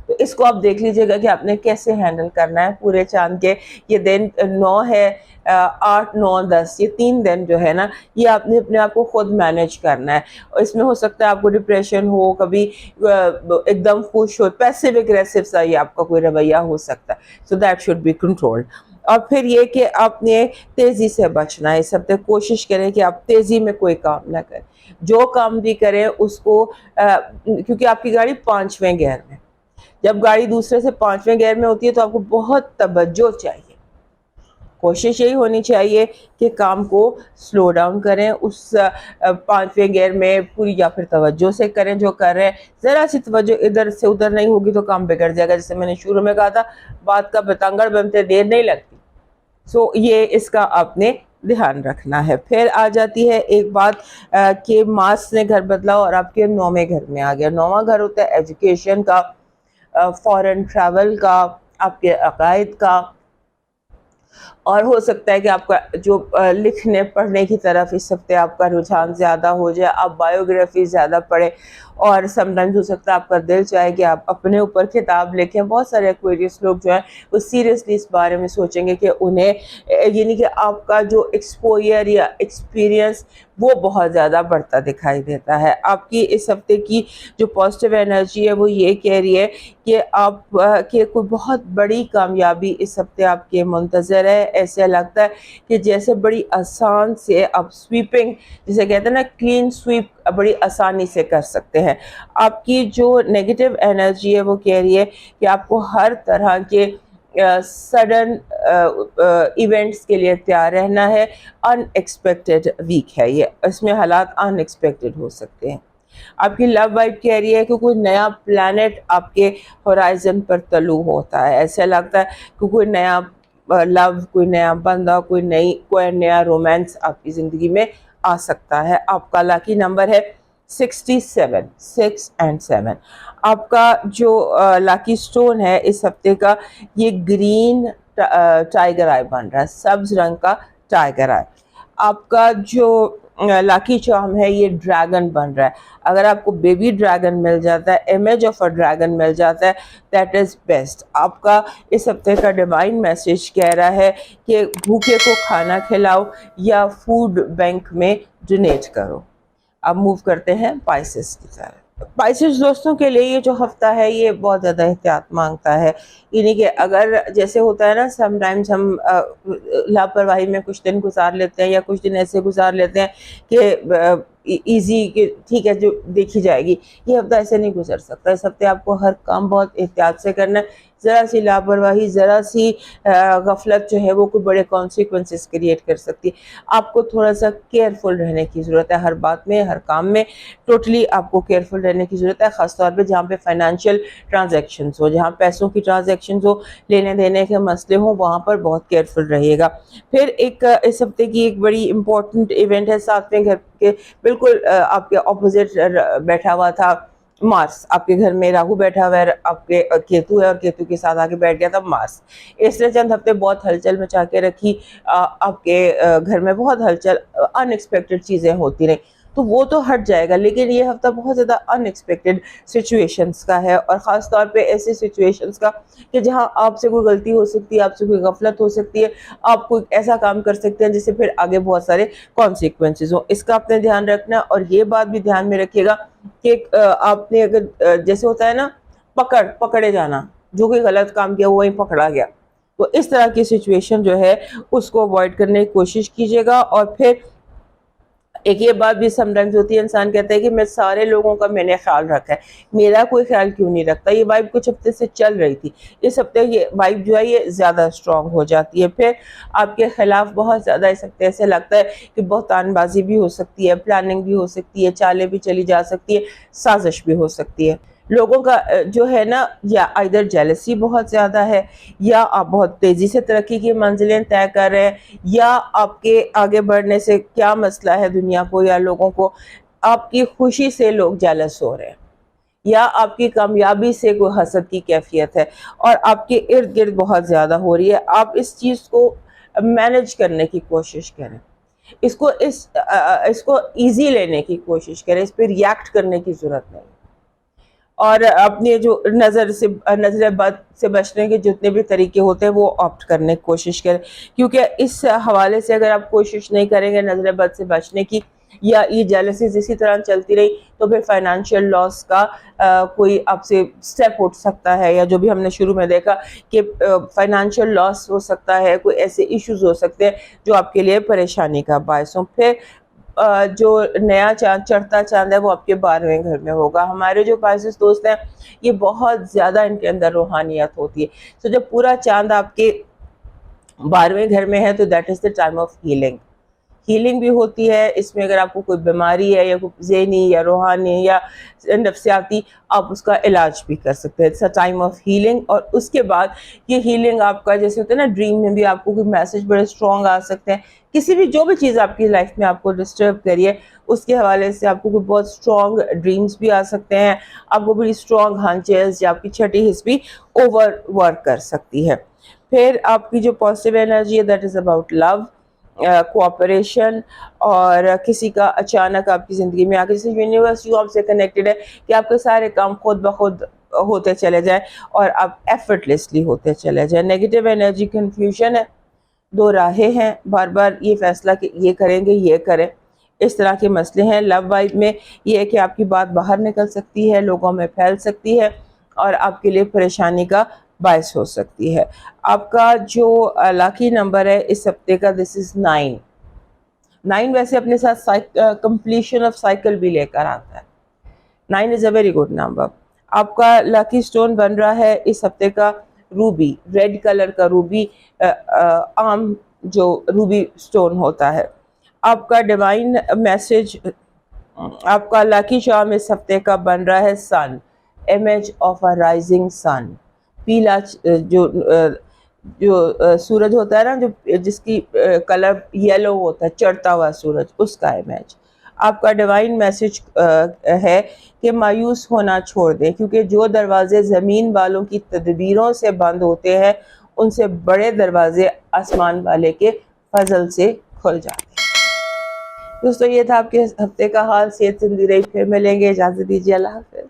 تو اس کو آپ دیکھ لیجئے گا کہ آپ نے کیسے ہینڈل کرنا ہے پورے چاند کے. یہ دن 9 ہے، 8 9 10، یہ 3 دن جو ہے نا، یہ آپ نے اپنے آپ کو خود مینیج کرنا ہے. اور اس میں ہو سکتا ہے آپ کو ڈپریشن ہو، کبھی ایک دم خوش ہو، پیسیو اگریسو سا یہ آپ کا کوئی رویہ ہو سکتا ہے. So that should be controlled. اور پھر یہ کہ آپ نے تیزی سے بچنا ہے. اس ہفتے کوشش کریں کہ آپ تیزی میں کوئی کام نہ کریں. جو کام بھی کریں اس کو کیونکہ آپ کی گاڑی 5ویں گیئر میں، جب گاڑی دوسرے سے 5ویں گیئر میں ہوتی ہے تو آپ کو بہت توجہ چاہیے. کوشش یہی ہونی چاہیے کہ کام کو سلو ڈاؤن کریں، اس 5ویں گیئر میں پوری یا پھر توجہ سے کریں جو کر رہے ہیں. ذرا سی توجہ ادھر سے ادھر نہیں ہوگی تو کام بگڑ جائے گا. جیسے میں نے شروع میں کہا تھا، بات کا بتنگڑ بنتے دیر نہیں لگتی. یہ اس کا آپ نے دھیان رکھنا ہے. پھر آ جاتی ہے ایک بات کہ مارس نے گھر بدلا اور آپ کے 9ویں گھر میں آ گیا. 9واں گھر ہوتا ہے ایجوکیشن کا، فورن ٹریول کا، آپ کے عقائد کا، اور ہو سکتا ہے کہ آپ کا جو لکھنے پڑھنے کی طرف اس ہفتے آپ کا رجحان زیادہ ہو جائے، آپ بایوگرافی زیادہ پڑھیں. اور سم ٹائمز ہو سکتا ہے آپ کا دل چاہے کہ آپ اپنے اوپر کتاب لکھیں. بہت سارے ایکویریس لوگ جو ہیں وہ سیریسلی اس بارے میں سوچیں گے کہ انہیں یعنی کہ آپ کا جو ایکسپوئر یا ایکسپیرینس وہ بہت زیادہ بڑھتا دکھائی دیتا ہے. آپ کی اس ہفتے کی جو پازیٹیو انرجی ہے وہ یہ کہہ رہی ہے کہ آپ کے کوئی بہت بڑی کامیابی اس ہفتے آپ کے منتظر ہے. ایسے لگتا ہے کہ جیسے بڑی آسان سے آپ سویپنگ، جسے کہتے ہیں نا کلین سویپ، بڑی آسانی سے کر سکتے ہیں. آپ کی جو نیگیٹو انرجی ہے وہ کہہ رہی ہے کہ آپ کو ہر طرح کے سڈن ایونٹس کے لیے تیار رہنا ہے. ان ایکسپیکٹڈ ویک ہے یہ، اس میں حالات ان ایکسپیکٹڈ ہو سکتے ہیں. آپ کی لو وائب کہہ رہی ہے کہ کوئی نیا پلانٹ آپ کے ہورائزن پر طلوع ہوتا ہے. ایسا لگتا ہے کہ کوئی نیا لو، کوئی نیا بندہ، کوئی نیا رومانس آپ کی زندگی میں آ سکتا ہے. آپ کا لاکی نمبر ہے 67، 6 and 7. آپ کا جو لاکی سٹون ہے اس ہفتے کا، یہ گرین ٹائیگر آئی بن رہا ہے، سبز رنگ کا ٹائیگر آئی. آپ کا جو لاکی چارم ہے یہ ڈریگن بن رہا ہے. اگر آپ کو بیبی ڈریگن مل جاتا ہے، امیج آف اے ڈریگن مل جاتا ہے، دیٹ از بیسٹ. آپ کا اس ہفتے کا ڈیوائن میسج کہہ رہا ہے کہ بھوکے کو کھانا کھلاؤ یا فوڈ بینک میں ڈونیٹ کرو. اب موو کرتے ہیں پائسس کی طرف. پائسس دوستوں کے لیے یہ جو ہفتہ ہے یہ بہت زیادہ احتیاط مانگتا ہے. یعنی کہ اگر جیسے ہوتا ہے نا سم ٹائمز ہم لاپرواہی میں کچھ دن گزار لیتے ہیں یا کچھ دن ایسے گزار لیتے ہیں کہ ایزی کہ ٹھیک ہے جو دیکھی جائے گی. یہ ہفتہ ایسے نہیں گزر سکتا. اس ہفتے آپ کو ہر کام بہت احتیاط سے کرنا ہے. ذرا سی لاپرواہی، ذرا سی غفلت جو ہے وہ کوئی بڑے کانسیکوینسز کریٹ کر سکتی ہے. آپ کو تھوڑا سا کیئرفل رہنے کی ضرورت ہے ہر بات میں، ہر کام میں. ٹوٹلی آپ کو کیئرفل رہنے کی ضرورت ہے، خاص طور پہ جہاں پہ فائنینشیل ٹرانزیکشنز ہو، جہاں پیسوں کی ٹرانزیکشنز ہو، لینے دینے کے مسئلے ہوں، وہاں پر بہت کیئرفل رہیے گا. پھر ایک اس ہفتے کی ایک بڑی امپورٹنٹ ایونٹ ہے. 7ویں گھر کے بالکل آپ کے اپوزٹ بیٹھا ہوا تھا مارس. آپ کے گھر میں راہو بیٹھا ہوا ہے، آپ کے کیتو ہے، اور کیتو کے ساتھ آگے بیٹھ گیا تھا مارس. اس نے چند ہفتے بہت ہلچل مچا کے رکھی. آپ کے گھر میں بہت ہلچل، ان ایکسپیکٹڈ چیزیں ہوتی رہیں، تو وہ تو ہٹ جائے گا. لیکن یہ ہفتہ بہت زیادہ ان ایکسپیکٹڈ سچویشنز کا ہے، اور خاص طور پہ ایسی سچویشنز کا کہ جہاں آپ سے کوئی غلطی ہو سکتی ہے، آپ سے کوئی غفلت ہو سکتی ہے، آپ کوئی ایسا کام کر سکتے ہیں جس سے پھر آگے بہت سارے کانسیکوینسز ہوں. اس کا آپ نے دھیان رکھنا. اور یہ بات بھی دھیان میں رکھیے گا کہ آپ نے اگر جیسے ہوتا ہے نا پکڑے جانا، جو کوئی غلط کام کیا وہ وہیں پکڑا گیا، تو اس طرح کی سچویشن جو ہے اس کو اوائڈ کرنے کی کوشش کیجیے گا. اور پھر ایک یہ بات بھی سم ٹائمز ہوتی ہے، انسان کہتا ہے کہ میں سارے لوگوں کا میں نے خیال رکھا ہے، میرا کوئی خیال کیوں نہیں رکھتا. یہ وائب کچھ ہفتے سے چل رہی تھی، اس ہفتے یہ وائب جو ہے یہ زیادہ اسٹرانگ ہو جاتی ہے. پھر آپ کے خلاف بہت زیادہ اس ہفتے ایسے لگتا ہے کہ بہتان بازی بھی ہو سکتی ہے، پلاننگ بھی ہو سکتی ہے، چالیں بھی چلی جا سکتی ہے، سازش بھی ہو سکتی ہے. لوگوں کا جو ہے نا، یا ادھر جیلسی بہت زیادہ ہے، یا آپ بہت تیزی سے ترقی کی منزلیں طے کر رہے ہیں، یا آپ کے آگے بڑھنے سے کیا مسئلہ ہے دنیا کو یا لوگوں کو، آپ کی خوشی سے لوگ جیلس ہو رہے ہیں. یا آپ کی کامیابی سے کوئی حسد کی کیفیت ہے اور آپ کے ارد گرد بہت زیادہ ہو رہی ہے، آپ اس چیز کو مینج کرنے کی کوشش کریں، اس کو ایزی لینے کی کوشش کریں، اس پہ ریئیکٹ کرنے کی ضرورت نہیں، اور اپنے جو نظر بد سے بچنے کے جتنے بھی طریقے ہوتے ہیں وہ آپٹ کرنے کی کوشش کریں، کیونکہ اس حوالے سے اگر آپ کوشش نہیں کریں گے نظر بد سے بچنے کی، یا یہ جیلسیز اسی طرح چلتی رہی، تو پھر فائنانشیل لاس کا کوئی آپ سے سٹیپ اٹھ سکتا ہے، یا جو بھی ہم نے شروع میں دیکھا کہ فائنانشیل لاس ہو سکتا ہے، کوئی ایسے ایشوز ہو سکتے ہیں جو آپ کے لیے پریشانی کا باعث ہوں۔ پھر جو نیا چاند، چڑھتا چاند ہے، وہ آپ کے 12ویں گھر میں ہوگا۔ ہمارے جو پائسس دوست ہیں یہ بہت زیادہ ان کے اندر روحانیت ہوتی ہے، تو جب پورا چاند آپ کے 12ویں گھر میں ہے تو that is the time of healing بھی ہوتی ہے اس میں۔ اگر آپ کو کوئی بیماری ہے یا کوئی ذہنی یا روحانی یا نفسیاتی، آپ اس کا علاج بھی کر سکتے ہیں، it's a time of healing. اور اس کے بعد یہ ہیلنگ آپ کا جیسے ہوتا ہے نا، ڈریم میں بھی آپ کو کوئی میسج بڑے اسٹرانگ آ سکتے ہیں، کسی بھی جو بھی چیز آپ کی لائف میں آپ کو ڈسٹرب کریے اس کے حوالے سے آپ کو کوئی بہت اسٹرانگ ڈریمز بھی آ سکتے ہیں، آپ کو بڑی اسٹرانگ ہنچز یا آپ کی چھٹی حس بھی اوور ورک کر سکتی ہے۔ پھر آپ کی جو پازیٹیو انرجی ہے that is about love, cooperation, اور کسی کا اچانک آپ کی زندگی میں آ کے، جیسے یونیورس جو آپ سے کنیکٹڈ ہے کہ آپ کے سارے کام خود بخود ہوتے چلے جائیں اور آپ ایفرٹ لیسلی ہوتے چلے جائیں۔ نیگیٹو انرجی کنفیوژن ہے، دو راہیں ہیں، بار بار یہ فیصلہ کہ یہ کریں گے یہ کریں، اس طرح کے مسئلے ہیں۔ لو وائب میں یہ ہے کہ آپ کی بات باہر نکل سکتی ہے، لوگوں میں پھیل سکتی ہے اور آپ کے لیے پریشانی کا باعث ہو سکتی ہے۔ آپ کا جو لاکی نمبر ہے اس ہفتے کا دس از 9 ویسے اپنے ساتھ کمپلیشن آف سائیکل بھی لے کر آتا ہے۔ 9 از اے ویری گڈ نمبر۔ آپ کا لاکی سٹون بن رہا ہے اس ہفتے کا روبی، ریڈ کلر کا روبی، عام جو روبی سٹون ہوتا ہے۔ آپ کا ڈیوائن میسج، آپ کا لاکی چارم اس ہفتے کا بن رہا ہے سن، امیج آف اے رائزنگ سن، پیلا جو سورج ہوتا ہے نا، جس کی کلر یلو ہوتا ہے، چڑھتا ہوا سورج، اس کا امیج۔ آپ کا ڈیوائن میسج ہے کہ مایوس ہونا چھوڑ دیں، کیونکہ جو دروازے زمین والوں کی تدبیروں سے بند ہوتے ہیں ان سے بڑے دروازے آسمان والے کے فضل سے کھل جاتے ہیں۔ دوستو یہ تھا آپ کے ہفتے کا حال، صحت زندگی رہی، پھر ملیں گے، اجازت دیجیے، اللہ حافظ۔